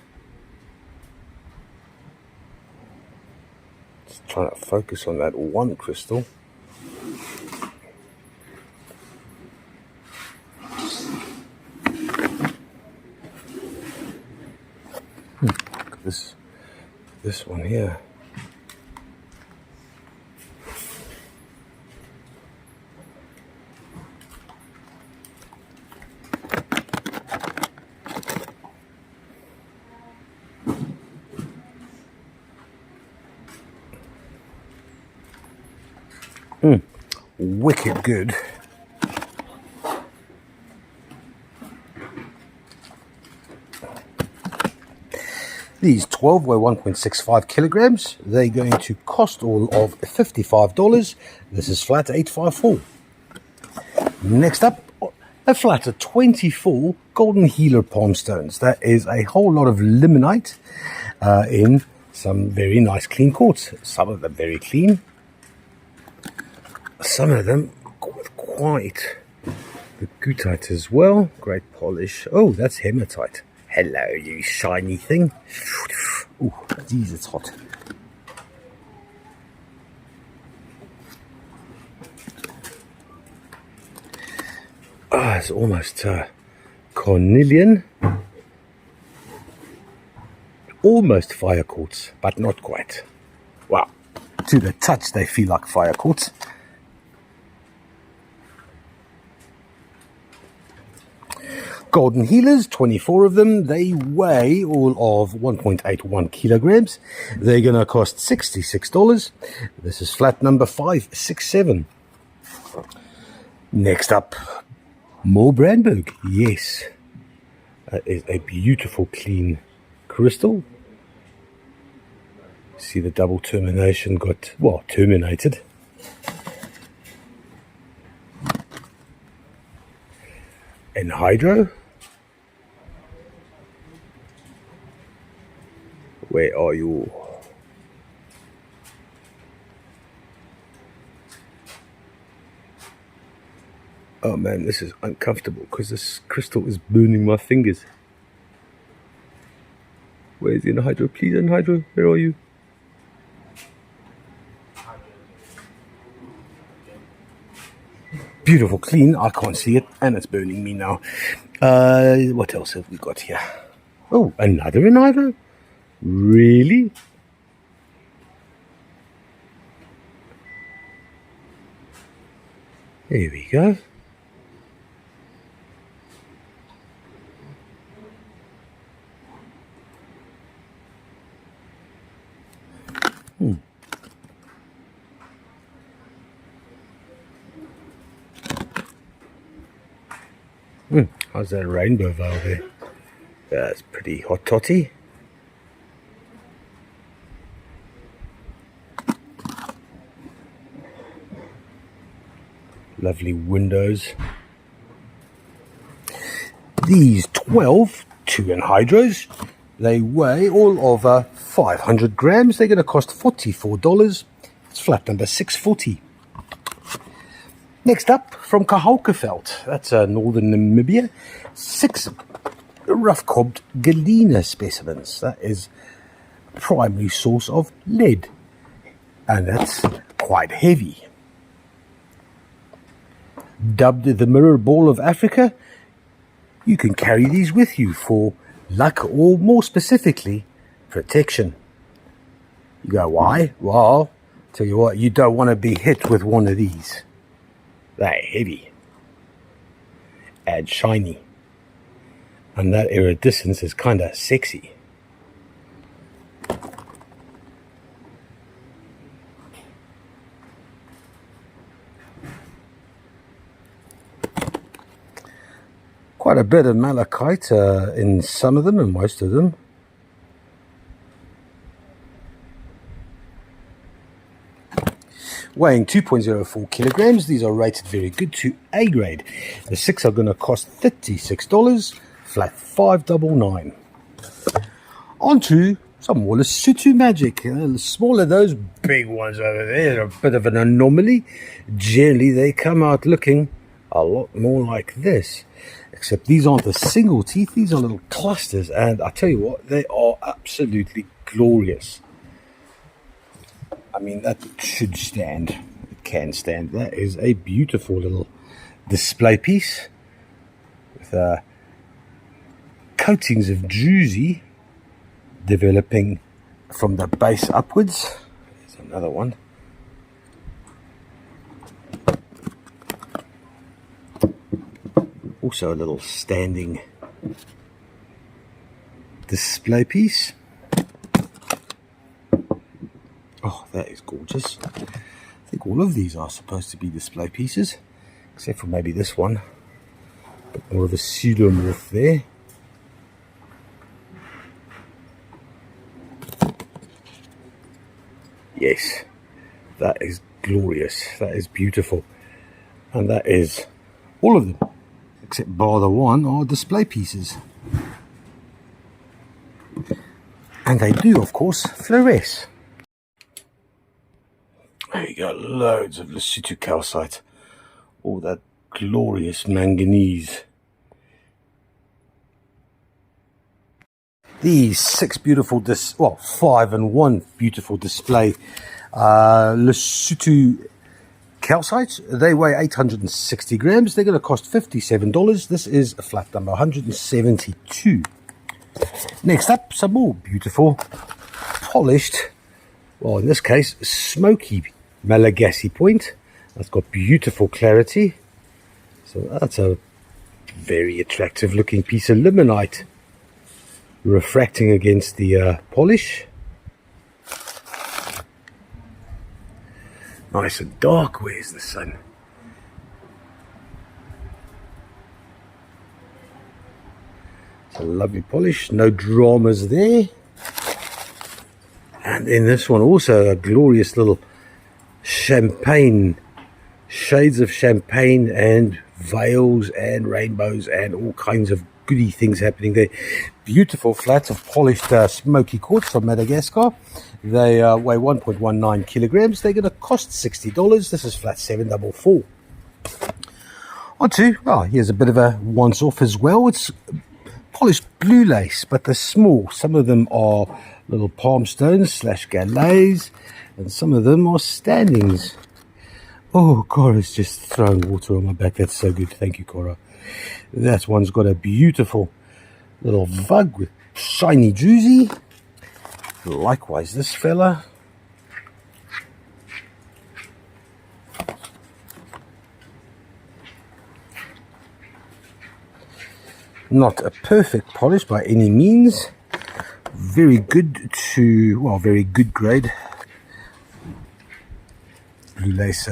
Just trying to focus on that one crystal. Look at this one here. Wicked good. These 12 weigh 1.65 kilograms. They're going to cost all of $55. This is flat 854. Next up, a flat of 24 golden healer palm stones. That is a whole lot of limonite in some very nice clean quartz. Some of them very clean. Some of them with quite the goethite as well. Great polish. Oh, that's hematite. Hello, you shiny thing. Ooh, geez, it's hot. Ah, it's almost cornelian. Almost fire quartz, but not quite. Wow, to the touch they feel like fire quartz. Golden healers, 24 of them. They weigh all of 1.81 kilograms. They're going to cost $66. This is flat number 567. Next up, more Brandberg. Yes, that is a beautiful clean crystal. See the double termination got, well, terminated. And hydro. Where are you? Oh man, this is uncomfortable because this crystal is burning my fingers. Where's the anhydro? Please, anhydro, where are you? Beautiful, clean. I can't see it, and it's burning me now. What else have we got here? Oh, another anhydro? Really? There we go. How's that rainbow veil there? That's pretty hot totty. Lovely windows. These 12 2-anhydros, they weigh all over 500 grams. They're going to cost $44. It's flat number 640. Next up, from Kahaukerveld, that's northern Namibia, 6 rough-cobbed galena specimens. That is a primary source of lead, and that's quite heavy. Dubbed the mirror ball of Africa, you can carry these with you for luck, or more specifically, protection. You go, why? Well, tell you what, you don't want to be hit with one of these. They're heavy and shiny, and that iridescence is kind of sexy. Quite a bit of malachite in some of them and most of them. Weighing 2.04 kilograms, these are rated very good to A grade. The 6 are going to cost $36, flat $5.99. On to some more Lesotho magic. Smaller, those big ones over there are a bit of an anomaly. Generally, they come out looking a lot more like this. Except these aren't the single teeth, these are little clusters. And I tell you what, they are absolutely glorious. I mean, that should stand. It can stand. That is a beautiful little display piece with coatings of druzy developing from the base upwards. There's another one. Also a little standing display piece. Oh, that is gorgeous. I think all of these are supposed to be display pieces, except for maybe this one. A bit more of a pseudomorph there. Yes, that is glorious. That is beautiful. And that is all of them, except bar the one, are display pieces. And they do, of course, fluoresce. There you go, loads of Lesotho calcite. All that glorious manganese. These 6 beautiful, 5 and 1 beautiful display Lesotho calcite. They weigh 860 grams. They're going to cost $57. This is a flat number 172. Next up, some more beautiful, polished, well, in this case, smoky Malagasy point. That's got beautiful clarity. So that's a very attractive looking piece of limonite refracting against the polish. Nice and dark. Where's the sun? It's a lovely polish. No dramas there. And then this one also a glorious little champagne, shades of champagne and veils and rainbows and all kinds of goody things happening there. Beautiful flats of polished smoky quartz from Madagascar. They weigh 1.19 kilograms. They're going to cost $60. This is flat 744. Here's a bit of a once off as well. It's polished blue lace, but they're small. Some of them are little palm stones / galays, and some of them are standings. Oh, Cora's just throwing water on my back. That's so good. Thank you, Cora. That one's got a beautiful little vug with shiny druzy. Likewise, this fella. Not a perfect polish by any means. Very good very good grade. Blue lace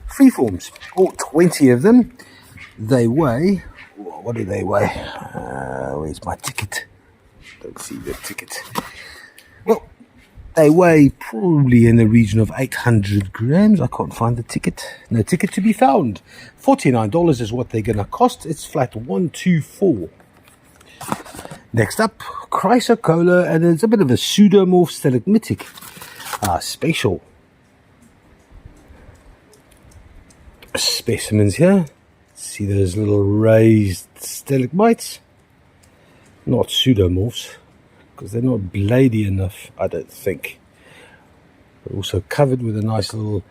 freeforms. All 20 of them. They weigh, what do they weigh? Where's my ticket? Don't see the ticket. Well, they weigh probably in the region of 800 grams. I can't find the ticket. No ticket to be found. $49 is what they're going to cost. It's flat 124. Next up, chrysocolla, and it's a bit of a pseudomorph stalagmitic spatial specimens here. See those little raised stalagmites? Not pseudomorphs, because they're not bladey enough, I don't think. But also covered with a nice little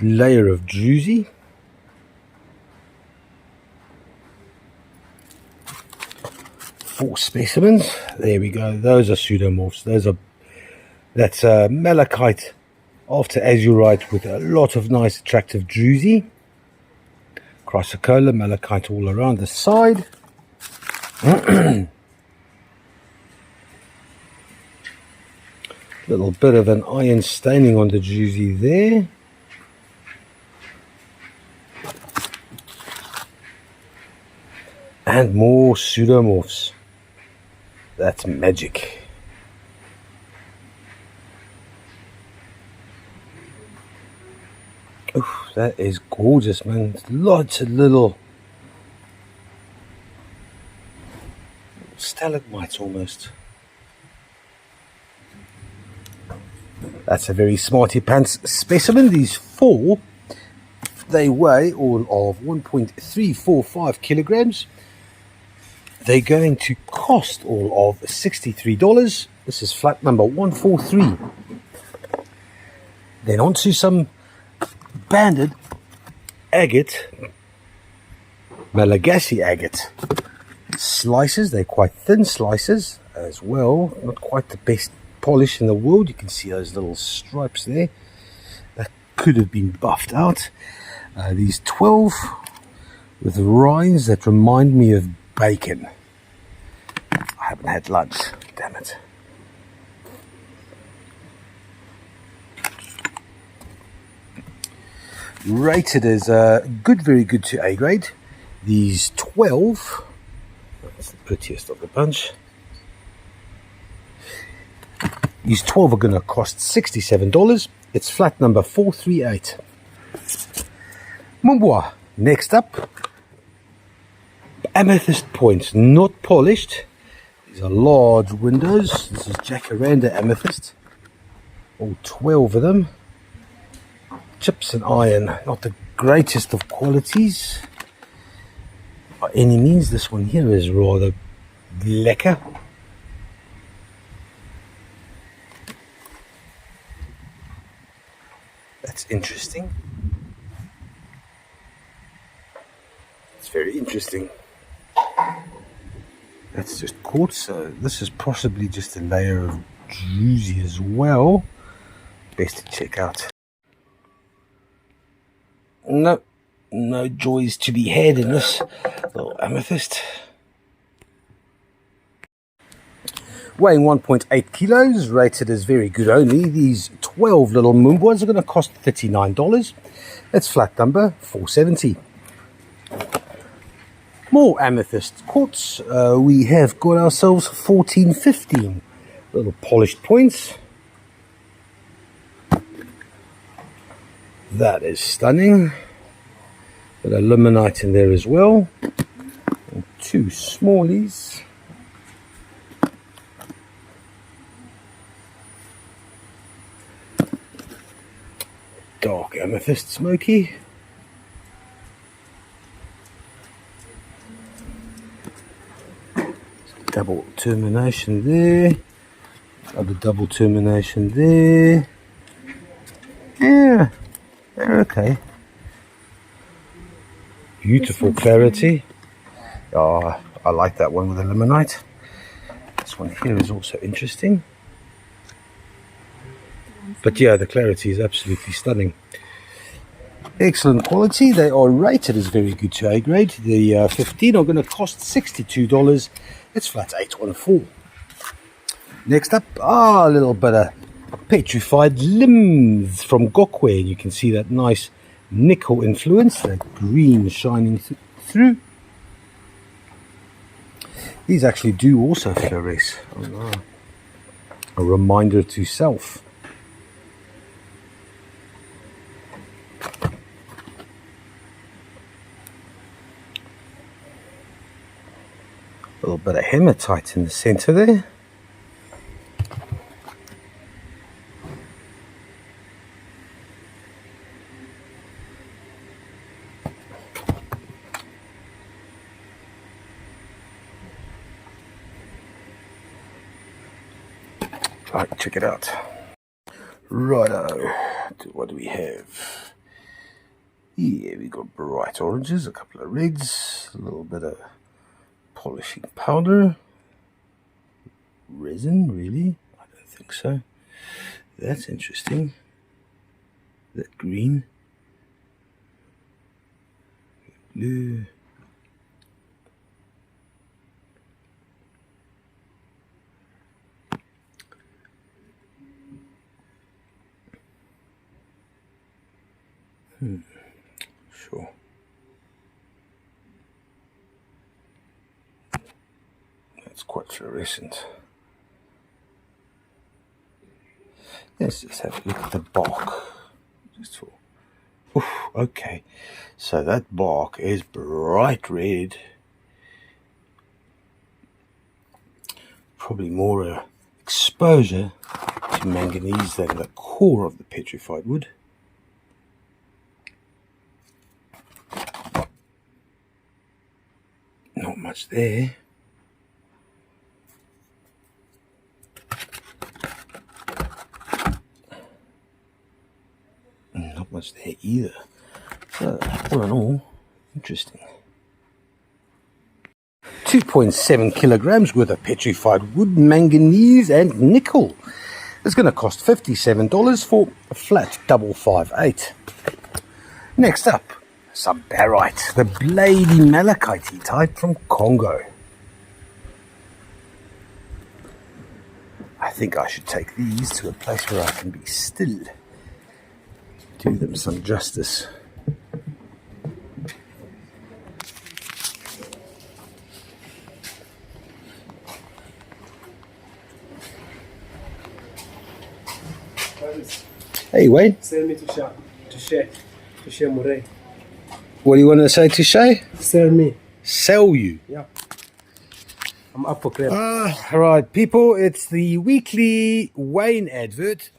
layer of druzy. Four specimens. There we go. Those are pseudomorphs. That's malachite after azurite with a lot of nice attractive druzy. Chrysocolla, malachite all around the side. Little bit of an iron staining on the druzy there. And more pseudomorphs. That's magic. Oof, that is gorgeous, man. Lots of little stalagmites almost. That's a very smarty pants specimen. These four, they weigh all of 1.345 kilograms. They're going to cost all of $63. This is flat number 143. Then on to some banded agate, Malagasy agate slices. They're quite thin slices as well. Not quite the best polish in the world. You can see those little stripes there. That could have been buffed out. These 12 with rinds that remind me of bacon. I haven't had lunch, damn it. Rated as good, very good to A grade. These 12, that's the prettiest of the bunch. These 12 are going to cost $67. It's flat number 438. Mumbwa. Next up, amethyst points, not polished. These are large windows. This is jacaranda amethyst. All 12 of them. Chips and iron, not the greatest of qualities by any means. This one here is rather lekker. That's interesting. It's very interesting. That's just quartz, so this is possibly just a layer of druzy as well. Best to check out. No joys to be had in this little amethyst. Weighing 1.8 kilos, rated as very good only. These 12 little mumbwas are going to cost $39. That's flat number 470. More amethyst quartz. We have got ourselves 1415 little polished points. That is stunning. Bit of limonite in there as well. And two smallies. Dark amethyst smoky. double termination there. Other double termination there. Yeah, they're okay. Beautiful clarity. Oh, I like that one with the limonite. This one here is also interesting. But yeah, the clarity is absolutely stunning. Excellent quality. They are rated as very good to A grade. The 15 are going to cost $62. It's flat 814. Next up, a little bit of petrified limbs from Gokwe. You can see that nice nickel influence, that green shining through. These actually do also fluoresce. Oh, no. A reminder to self. A little bit of hematite in the center there. Right, check it out. Righto, what do we have? Yeah, we got bright oranges, a couple of reds, a little bit of polishing powder. Resin, really? I don't think so. That's interesting. That green. Blue. Sure. That's quite fluorescent. Let's just have a look at the bark. Just for. Oof, okay. So that bark is bright red. Probably more exposure to manganese than the core of the petrified wood. Not much there. Not much there either. So, all in all, interesting. 2.7 kilograms worth of petrified wood, manganese and nickel. It's going to cost $57 for a flat 558. Next up, some barite, the bladey malachite type from Congo. I think I should take these to a place where I can be still. Do them some justice. Hey Wayne. Sell me to share Murray. What do you want to say to Shay? Sell me. Sell you. Yeah. I'm up for grab. Right, people, it's the weekly Wayne advert.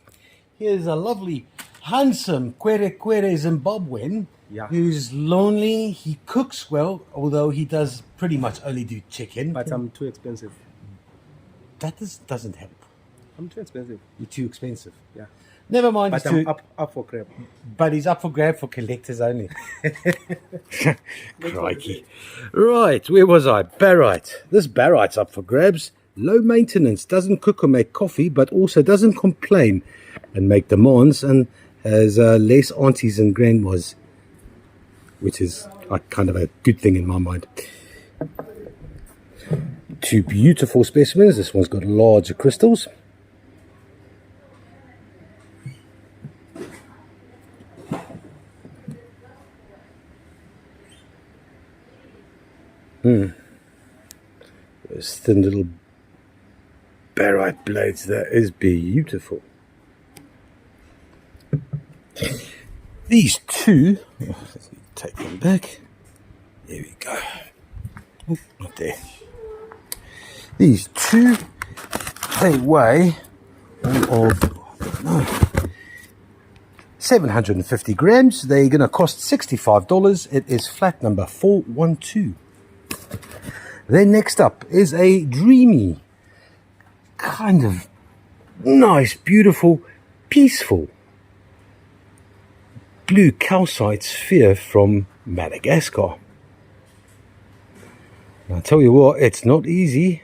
Here's a lovely, handsome Kwere Zimbabwean who's lonely. He cooks well, although he does pretty much only do chicken. But I'm too expensive. That doesn't help. I'm too expensive. You're too expensive. Yeah. Never mind. But I'm up for grab. But he's up for grab for collectors only. Crikey. Right, where was I? Barite. This barite's up for grabs. Low maintenance, doesn't cook or make coffee, but also doesn't complain and make demands, and has less aunties and grandmas, which is kind of a good thing in my mind. Two beautiful specimens. This one's got larger crystals. Those thin little barite blades, that is beautiful. These two, take them back. There we go. Oh, not there. These two, they weigh 750 grams. They're going to cost $65. It is flat number 412. Then next up is a dreamy, kind of nice, beautiful, peaceful blue calcite sphere from Madagascar. And I tell you what, it's not easy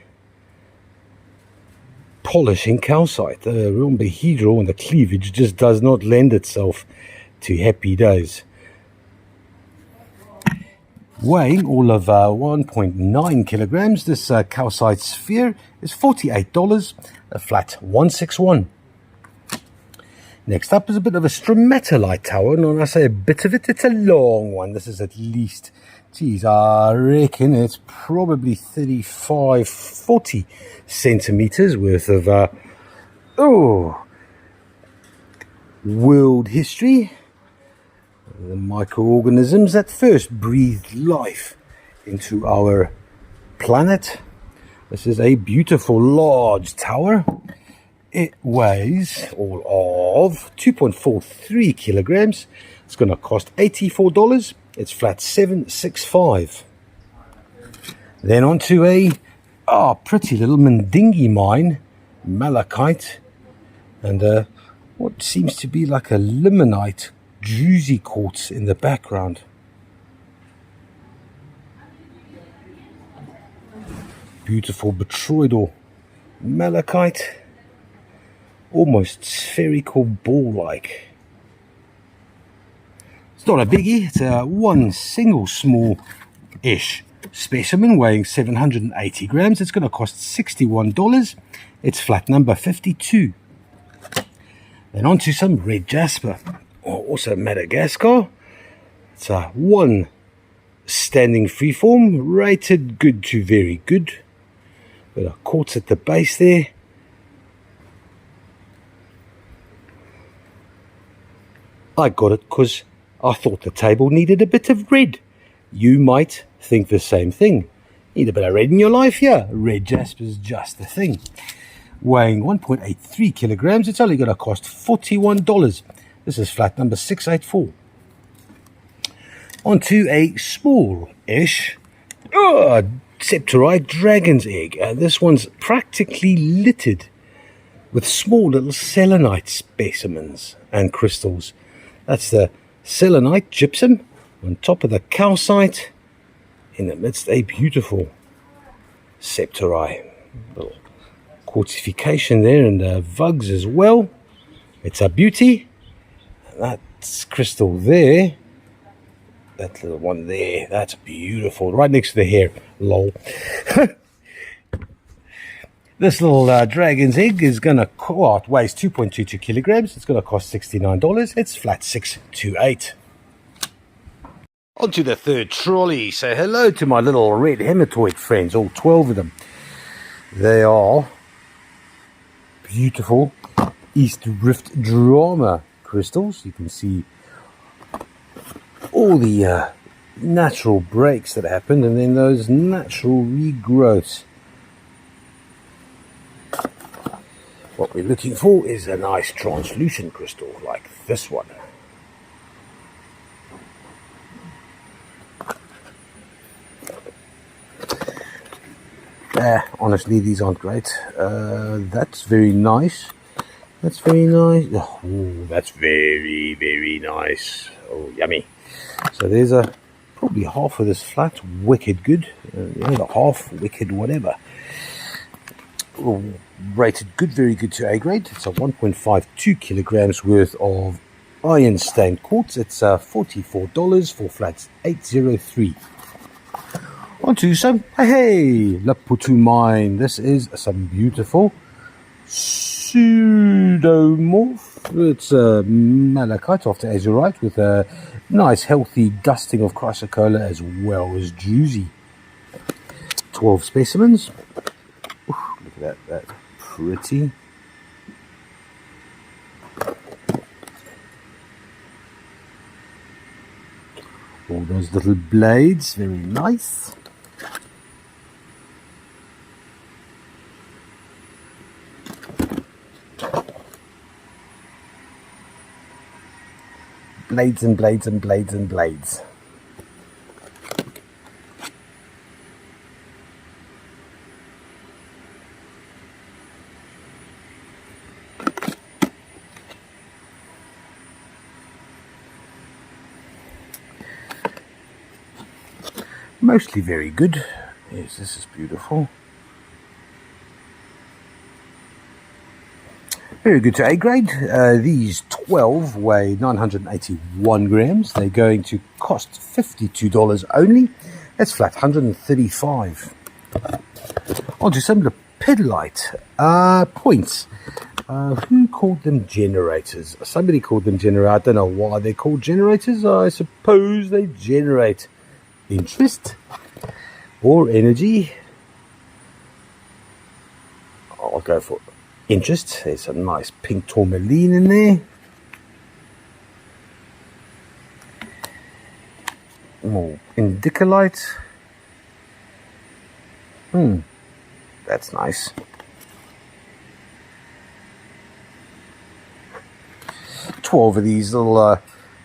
polishing calcite. The rhombohedral and the cleavage just does not lend itself to happy days. Weighing all of 1.9 kilograms, this calcite sphere is $48, a flat 161. Next up is a bit of a stromatolite tower, and when I say a bit of it, it's a long one. This is at least, geez, I reckon it's probably 35-40 centimeters worth of world history. The microorganisms that first breathed life into our planet. This is a beautiful large tower. It weighs all of 2.43 kilograms. It's going to cost $84. It's flat 765. Then on to a pretty little Mandingi mine, malachite, and what seems to be like a limonite druzy quartz in the background. Beautiful botryoidal malachite, almost spherical ball-like. It's not a biggie, it's a one single small-ish specimen weighing 780 grams. It's going to cost $61. It's flat number 52. Then on to some red jasper, also Madagascar. It's a one standing freeform, rated good to very good. Got a quartz at the base there. I got it because I thought the table needed a bit of red. You might think the same thing. Need a bit of red in your life? Yeah, red jasper's just the thing. Weighing 1.83 kilograms, it's only going to cost $41. This is flat number 684. On to a small-ish septorite dragon's egg. This one's practically littered with small little selenite specimens and crystals. That's the selenite gypsum on top of the calcite. In the midst, a beautiful septorite. Little quartzification there, and vugs as well. It's a beauty. That's crystal there. That little one there, that's beautiful. Right next to the hair. Lol. This little dragon's egg is going to cost, weighs 2.22 kilograms. It's going to cost $69. It's flat 628. On to the third trolley. Say hello to my little red hematoid friends, all 12 of them. They are beautiful East Rift drama crystals. You can see all the natural breaks that happened, and then those natural regrowths. What we're looking for is a nice translucent crystal like this one. Honestly, these aren't great. That's very nice. That's very nice. Oh, that's very, very nice. Oh, yummy. So there's probably half of this flat, wicked good. The other half, wicked whatever. Oh, rated good, very good to A grade. It's a 1.52 kilograms worth of iron stained quartz. It's $44 for flats 803. On to some, hey, Laputu mine. This is some beautiful pseudomorph. It's malachite after azurite with a nice healthy dusting of chrysocolla as well as druzy. 12 specimens. Ooh, look at that, that's pretty. All those little blades, very nice. Blades and blades and blades and blades. Mostly very good. Yes, this is beautiful. Very good to A grade. These 12 weigh 981 grams. They're going to cost $52 only. That's flat 135. On to some pedalite points. Who called them generators? Somebody called them generators. I don't know why they're called generators. I suppose they generate interest or energy. I'll go for interest. There's a nice pink tourmaline in there. More indicolite. That's nice. 12 of these little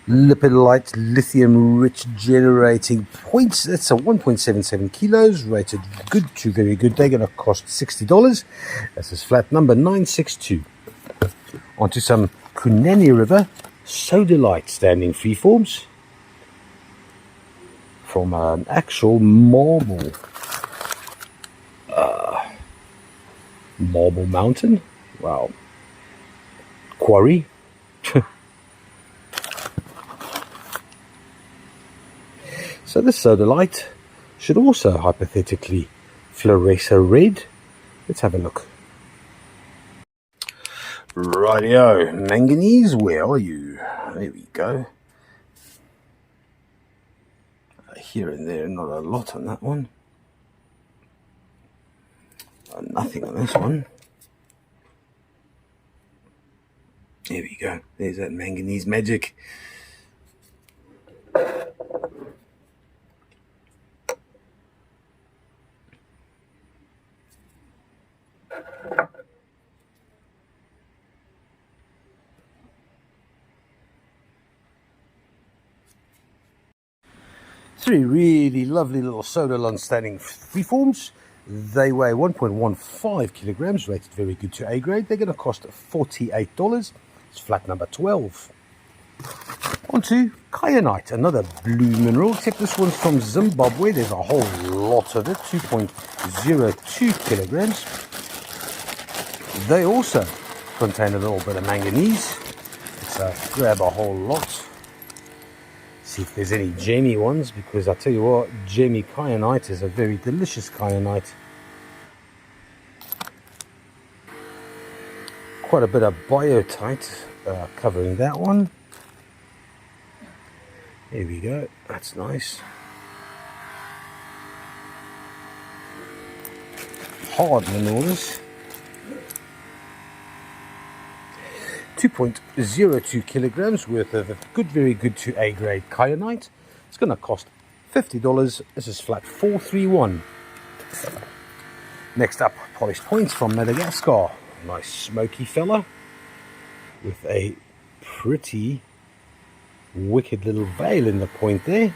lipidolite lithium-rich generating points. That's a 1.77 kilos, rated good to very good. They're going to cost $60. This is flat number 962. Onto some Kunani River sodalite standing freeforms from an actual marble mountain. Wow. Quarry. So this sodalite should also hypothetically fluoresce red. Let's have a look. Rightio, manganese, where are you? There we go. Here and there, not a lot on that one. Nothing on this one. There we go. There's that manganese magic. Three really lovely little sodalite standing freeforms. They weigh 1.15 kilograms, rated very good to A grade. They're going to cost $48. It's flat number 12. On to kyanite, another blue mineral, except this one's from Zimbabwe. There's a whole lot of it, 2.02 kilograms. They also contain a little bit of manganese. Let's grab a whole lot. See if there's any gemmy ones, because I tell you what, gemmy kyanite is a very delicious kyanite. Quite a bit of biotite covering that one. There we go, that's nice. Hard minerals. 2.02 kilograms worth of good, very good to A grade kyanite. It's going to cost $50. This is flat 431. Next up, polished points from Madagascar. Nice smoky fella with a pretty wicked little veil in the point there.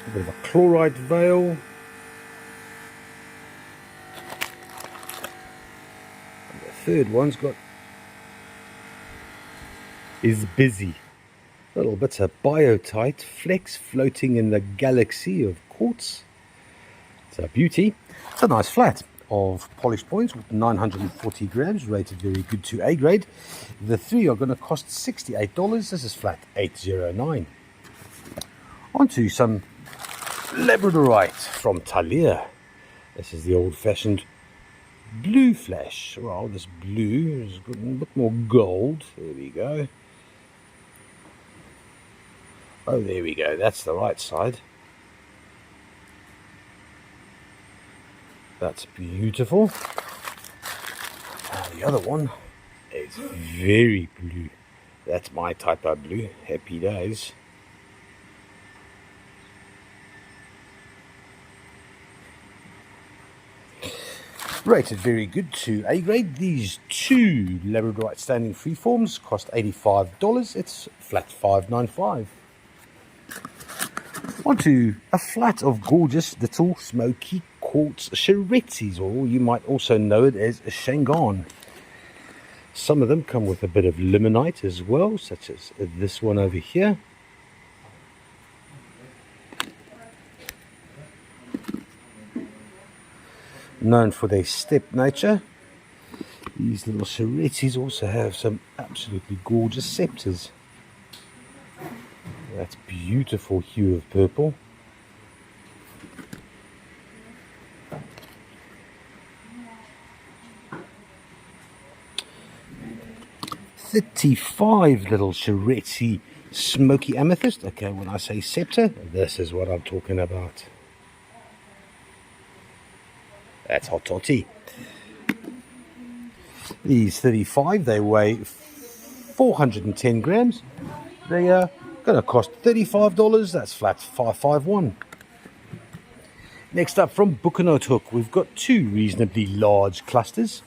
A bit of a chloride veil. And the third one's is busy. Little bits of biotite flecks floating in the galaxy of quartz. It's a beauty. It's a nice flat of polished points with 940 grams, rated very good to A grade. The three are going to cost $68. This is flat 809. Onto some labradorite from Talia. This is the old-fashioned blue flash. Well, this blue is got a bit more gold. There we go. Oh, there we go. That's the right side. That's beautiful. The other one is very blue. That's my type of blue. Happy days. Rated very good to A grade. These two labradorite standing freeforms cost $85. It's flat 595. Onto a flat of gorgeous little smoky quartz charettes, or you might also know it as a Shangan. Some of them come with a bit of limonite as well, such as this one over here. Known for their step nature, these little charettes also have some absolutely gorgeous scepters. That's beautiful hue of purple. $35 little charette smoky amethyst. Okay, when I say scepter, this is what I'm talking about. That's hot toddy. These 35, they weigh 410 grams. They are going to cost $35. That's flat 551. Next up from Bucanote Hook, we've got two reasonably large clusters.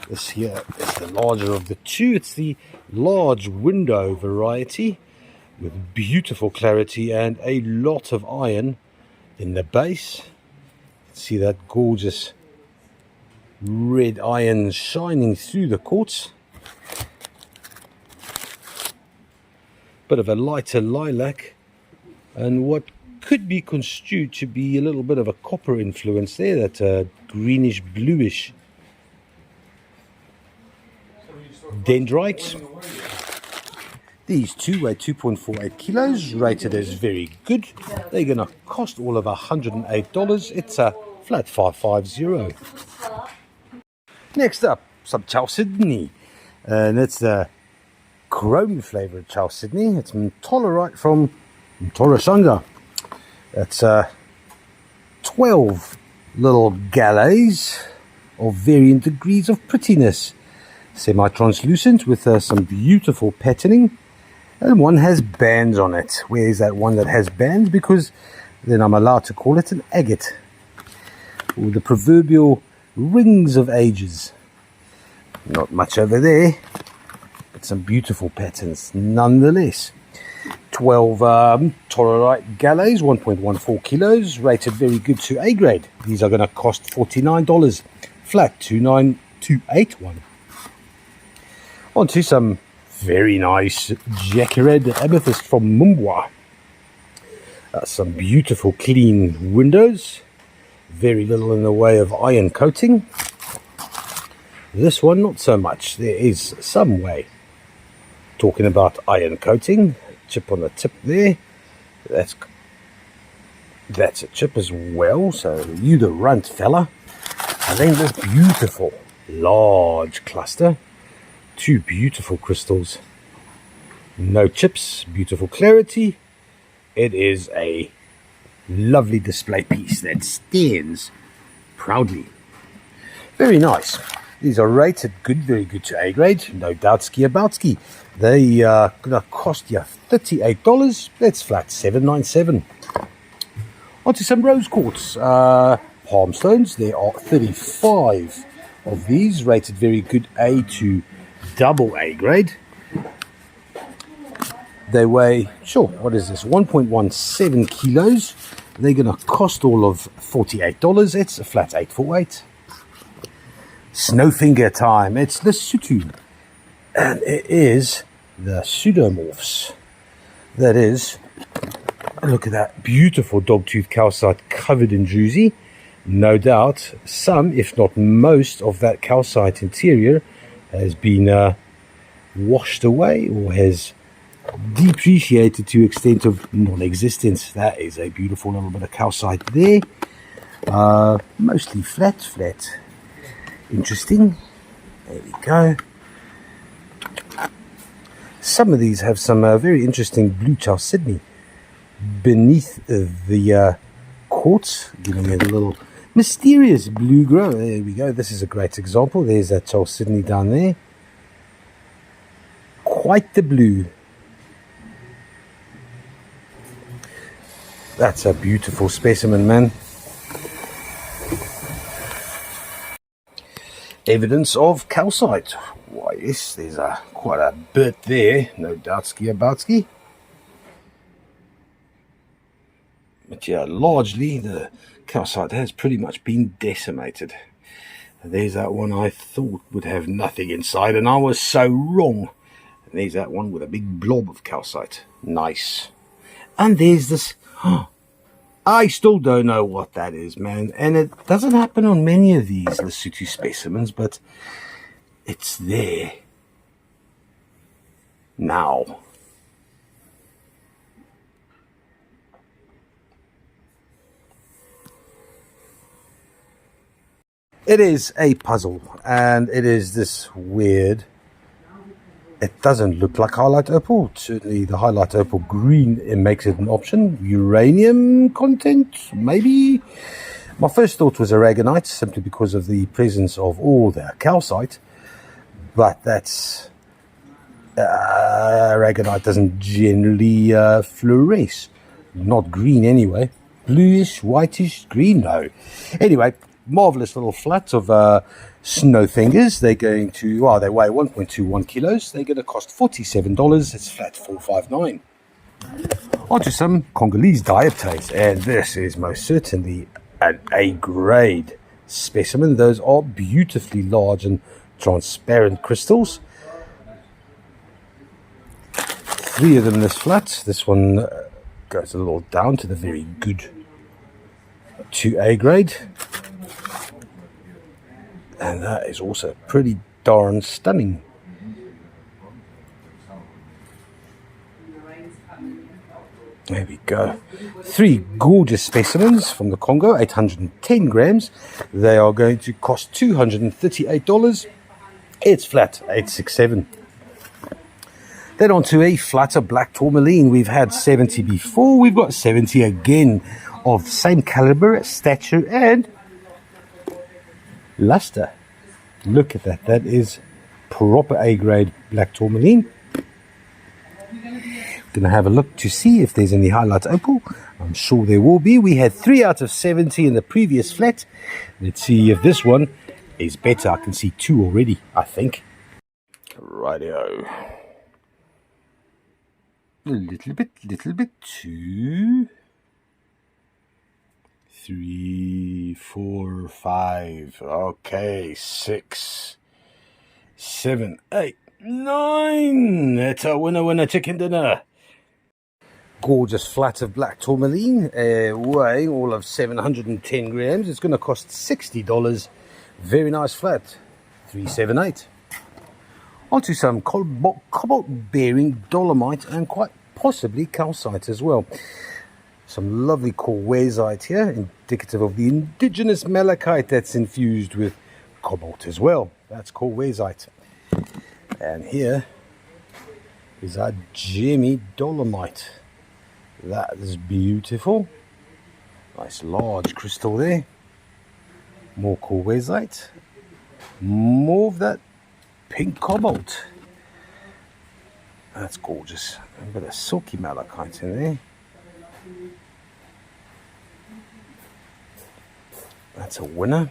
This here is the larger of the two. It's the large window variety with beautiful clarity and a lot of iron in the base. See that gorgeous red iron shining through the quartz. Bit of a lighter lilac and what could be construed to be a little bit of a copper influence there, that greenish bluish dendrite. These two weigh 2.48 kilos, rated as very good. They're going to cost all of $108. It's a flat 550. Next up, some Chalcedony, and it's the chrome flavoured Chalcedony. It's Mtolerite from Mtorashanga. It's 12 little galleys of varying degrees of prettiness. Semi-translucent with some beautiful patterning. And one has bands on it. Where is that one that has bands? Because then I'm allowed to call it an agate. Or the proverbial rings of ages. Not much over there, but some beautiful patterns nonetheless. 12 Tororite galleys, 1.14 kilos, rated very good to A grade. These are going to cost $49. Flat 29281. On to some very nice Jacarad amethyst from Mumbwa. Some beautiful clean windows. Very little in the way of iron coating. This one not so much. There is some way. Talking about iron coating. Chip on the tip there. That's a chip as well. So you the runt fella. And then this beautiful large cluster. Two beautiful crystals. No chips. Beautiful clarity. It is a lovely display piece that stands proudly. Very nice. These are rated good, very good to A grade. No doubtski about ski. They are going to cost you $38. That's flat 797. On to some rose quartz. Palm stones. There are 35 of these, rated very good A to double A grade. They weigh, what is this? 1.17 kilos. They're going to cost all of $48. It's a flat 848. Snowfinger time. It's the Sutu. And it is the Pseudomorphs. That is, look at that beautiful dogtooth calcite covered in druzy. No doubt some, if not most, of that calcite interior has been washed away or has depreciated to extent of non-existence. That is a beautiful little bit of calcite there. Mostly flat. Interesting. There we go. Some of these have some very interesting blue chalcedony beneath the quartz, giving it a little mysterious blue glow. There we go. This is a great example. There's that chalcedony down there. Quite the blue. That's a beautiful specimen, man. Evidence of calcite. Why, yes, there's quite a bit there. No doubtski aboutski. But yeah, largely the calcite has pretty much been decimated. There's that one I thought would have nothing inside, and I was so wrong. And there's that one with a big blob of calcite. Nice. And there's this. I still don't know what that is, man. And it doesn't happen on many of these Lesotho specimens, but it's there now. It is a puzzle, and it is this weird. It doesn't look like highlight opal. Certainly the highlight opal green, it makes it an option. Uranium content, maybe. My first thought was aragonite, simply because of the presence of all the calcite. But that's... aragonite doesn't generally fluoresce. Not green anyway. Bluish, whitish, green, no. Anyway, marvelous little flats of snow fingers. They're going to, well, they weigh 1.21 kilos. They're going to cost $47. It's flat $4.59. On to some Congolese dioptase, and this is most certainly an A-grade specimen. Those are beautifully large and transparent crystals. 3 of them in this flat. This one goes a little down to the very good 2A grade. And that is also pretty darn stunning. There we go. 3 gorgeous specimens from the Congo, 810 grams. They are going to cost $238. It's flat $867. Then on to a flatter black tourmaline. We've had 70 before. We've got 70 again of same caliber, stature, and luster. Look at that. That is proper A-grade black tourmaline. Going to have a look to see if there's any highlight opal. I'm sure there will be. We had 3 out of 70 in the previous flat. Let's see if this one is better. I can see 2 already, I think. Rightio. A little bit. 2, 3, 4, 5. Okay, 6, 7, 8, 9. That's a winner chicken dinner. Gorgeous flat of black tourmaline, weighing all of 710 grams. It's going to cost $60. Very nice flat, $378. Onto some cobalt-bearing dolomite and quite possibly calcite as well. Some lovely corwezite here, indicative of the indigenous malachite that's infused with cobalt as well. That's corwezite. And here is our gemmy dolomite. That is beautiful. Nice large crystal there. More corwezite. More of that pink cobalt. That's gorgeous. A bit of silky malachite in there. That's a winner.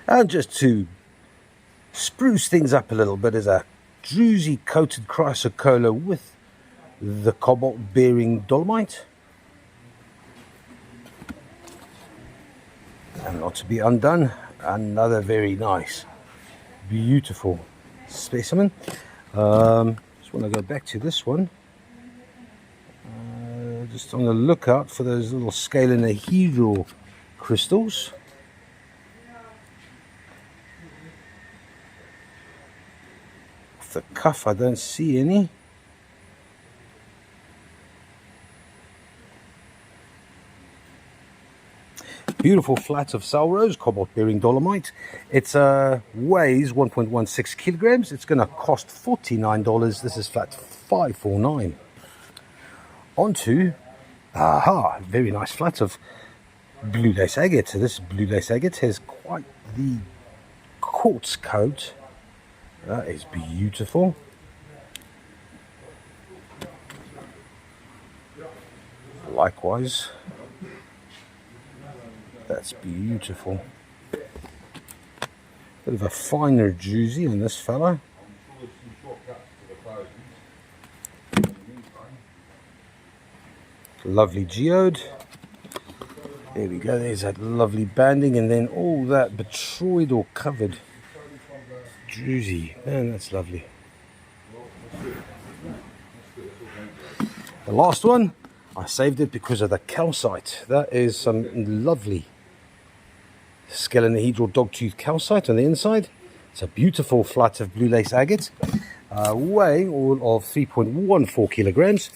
And just to spruce things up a little bit is a druzy coated chrysocolla with the cobalt bearing dolomite. And not to be undone, another very nice, beautiful specimen. Just want to go back to this one. Just on the lookout for those little scalenahedral crystals. Off the cuff, I don't see any. Beautiful flat of Salrose, cobalt-bearing dolomite. It weighs 1.16 kilograms. It's going to cost $49. This is flat $549. Onto, very nice flat of blue lace agate. So this blue lace agate has quite the quartz coat. That is beautiful. Likewise. That's beautiful. Bit of a finer juicy on this fella. Lovely geode. There we go, there's that lovely banding, and then all that betroyed or covered druzy. Man, that's lovely. The last one, I saved it because of the calcite. That is some lovely scalenohedral dogtooth calcite on the inside. It's a beautiful flat of blue lace agate, weighing all of 3.14 kilograms.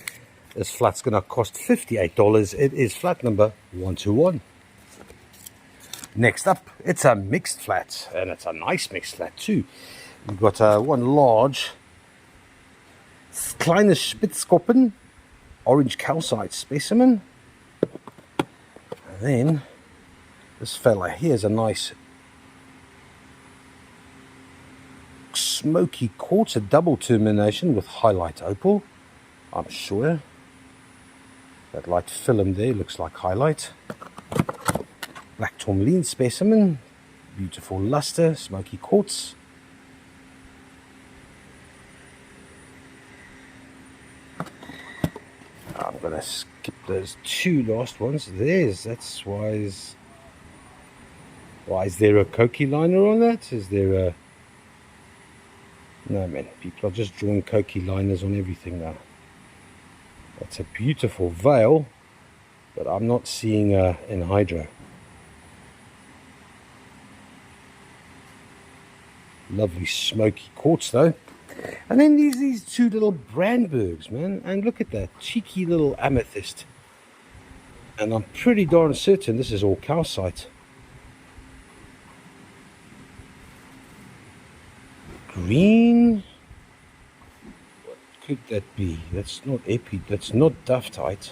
This flat's going to cost $58. It is flat number 121. Next up, it's a mixed flat, and it's a nice mixed flat too. We've got one large kleine Spitzkoppen orange calcite specimen. And then this fella here is a nice smoky quartz, a double termination with highlight opal, I'm sure. That light film there looks like highlight. Black tourmaline specimen, beautiful luster, smoky quartz. I'm going to skip those two last ones. That's why is there a Koki liner on that? Is there a... No man, people are just drawing Koki liners on everything now. That's a beautiful veil, but I'm not seeing in hydro. Lovely smoky quartz though. And then these two little Brandbergs, man, and look at that cheeky little amethyst. And I'm pretty darn certain this is all calcite. Green. What could that be? That's not epi, that's not duftite.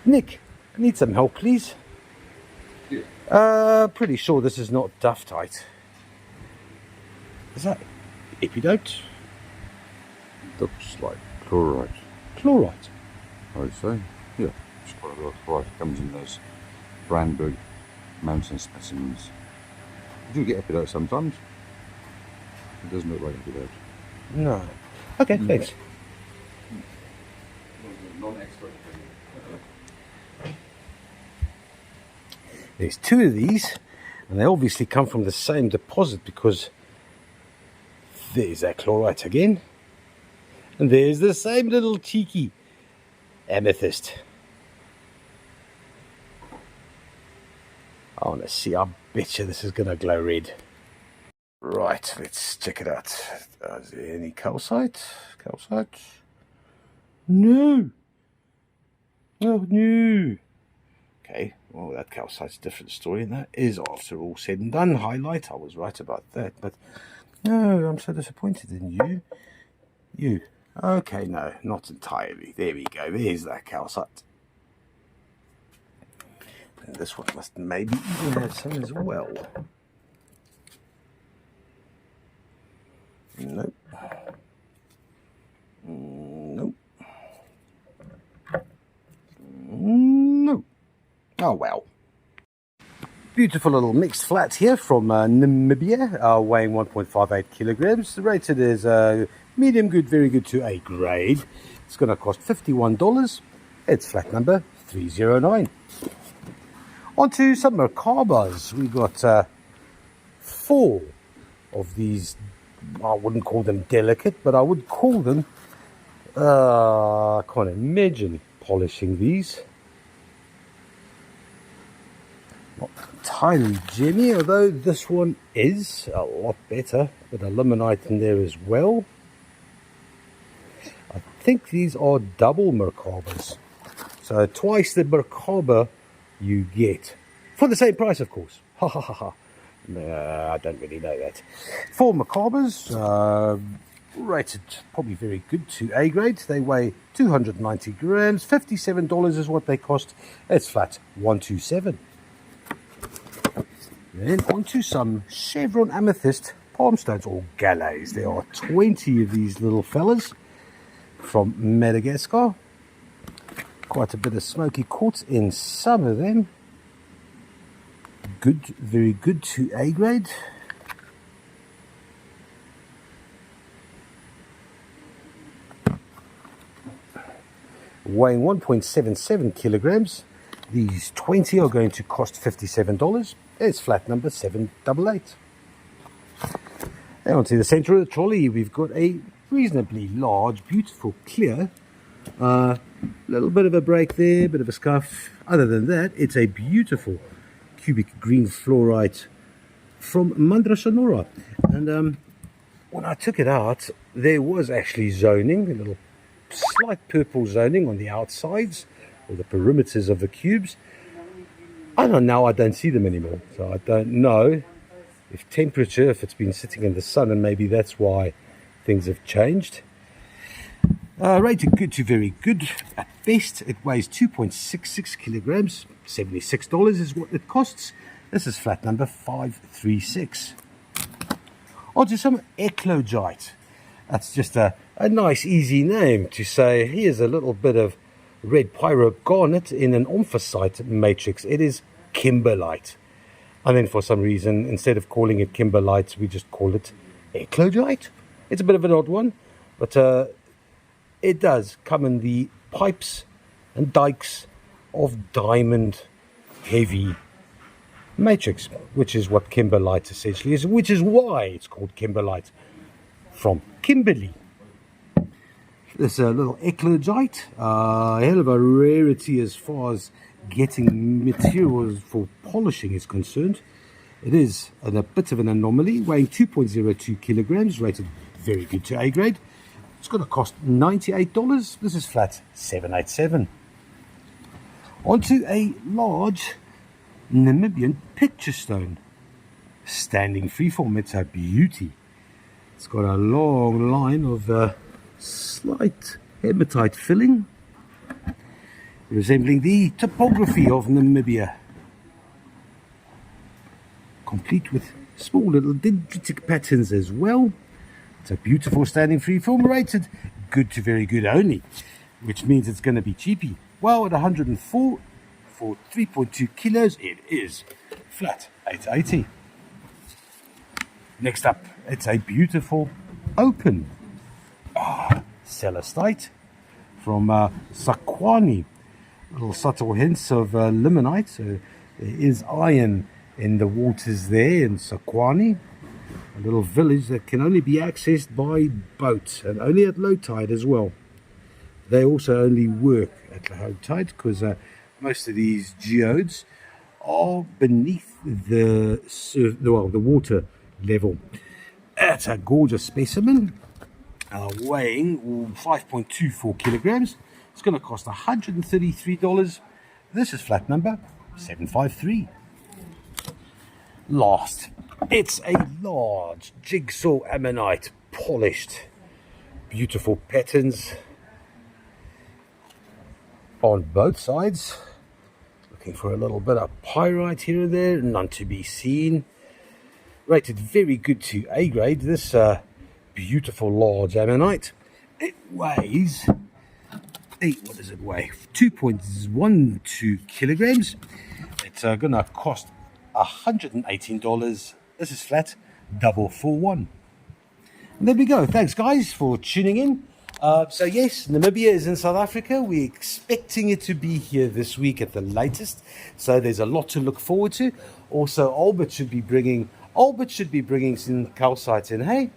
Nick, I need some help, please. Pretty sure this is not duftite. Is that epidote? Looks like chlorite. Chlorite. I would say. Yeah, it's quite a lot of chlorite. It comes in those Brandberg mountain specimens. You do get epidote sometimes. It doesn't look like epidote. No. Okay, thanks. Non-expert. There's two of these, and they obviously come from the same deposit, because there's that chlorite again, and there's the same little cheeky amethyst. I want to see, I bet you this is going to glow red. Right, let's check it out. Is there any calcite? Calcite? No. Oh, no. Okay, well, that calcite's a different story, and that is, after all said and done, highlight. I was right about that, but no, I'm so disappointed in you. You. Okay, no, not entirely. There we go. There's that calcite. And this one must maybe even have some as well. Nope. Nope. Nope. Oh well. Beautiful little mixed flat here from Namibia, weighing 1.58 kilograms. Rated as medium good, very good to A grade. It's going to cost $51. It's flat number 309. On to some Merkabas. We got 4 of these. I wouldn't call them delicate, but I would call them, I can't imagine polishing these. Not entirely gemmy, although this one is a lot better, with illuminite in there as well. I think these are double Merkabas, so twice the Merkaba you get for the same price, of course. Ha ha ha ha. I don't really know that. 4 Merkabas, rated probably very good to A grade. They weigh 290 grams. $57 is what they cost. It's flat 127. Then on to some chevron amethyst palm stones, or galets. There are 20 of these little fellas from Madagascar. Quite a bit of smoky quartz in some of them. good, very good to A grade. Weighing 1.77 kilograms. These 20 are going to cost $57. It's flat number 788. Now onto the center of the trolley, we've got a reasonably large, beautiful, clear. Little bit of a break there, bit of a scuff. Other than that, it's a beautiful cubic green fluorite from Mandra Sonora. And when I took it out, there was actually zoning, a little slight purple zoning on the outsides or the perimeters of the cubes. I don't know, I don't see them anymore, so I don't know if temperature, if it's been sitting in the sun, and maybe that's why things have changed. Rated good to very good. At best, it weighs 2.66 kilograms. $76 is what it costs. This is flat number 536. On to some eclogite. That's just a nice, easy name to say, here's a little bit of red pyrogarnet in an omphacite matrix. It is kimberlite. And then for some reason, instead of calling it kimberlite, we just call it eclogite. It's a bit of an odd one, but it does come in the pipes and dikes of diamond heavy matrix, which is what kimberlite essentially is, which is why it's called kimberlite from Kimberley. This little eclogite, a hell of a rarity as far as getting materials for polishing is concerned. It is a bit of an anomaly, weighing 2.02 kilograms, rated very good to A grade. It's going to cost $98. This is flat 787. Onto a large Namibian picture stone, standing freeform. It's a beauty. It's got a long line of slight hematite filling, resembling the topography of Namibia, complete with small little dendritic patterns as well. It's a beautiful standing freeform, rated good to very good only, which means it's going to be cheapy. Well, at 104 for 3.2 kilos, it is flat 880. Next up, it's a beautiful open celestite from Sakwani. Little subtle hints of limonite. So there is iron in the waters there in Sakwani, a little village that can only be accessed by boat and only at low tide as well. They also only work at low tide because most of these geodes are beneath the water level. It's a gorgeous specimen, weighing 5.24 kilograms. It's going to cost $133. This is flat number 753. Last, it's a large jigsaw ammonite, polished, beautiful patterns on both sides. Looking for a little bit of pyrite here and there, none to be seen. Rated very good to A grade. This beautiful large ammonite. It weighs, what does it weigh? 2.12 kilograms. It's going to cost $118. This is flat 441. And there we go. Thanks, guys, for tuning in. So yes, Namibia is in South Africa. We're expecting it to be here this week at the latest. So there's a lot to look forward to. Also, Albert should be bringing some calcite in. Hey.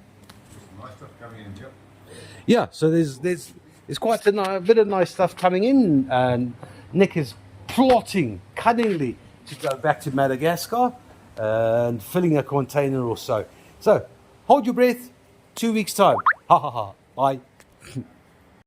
Nice stuff coming in, Chip. Yeah. So there's quite a bit of nice stuff coming in, and Nick is plotting cunningly to go back to Madagascar and filling a container or so. So hold your breath. 2 weeks time. Ha ha ha. Bye.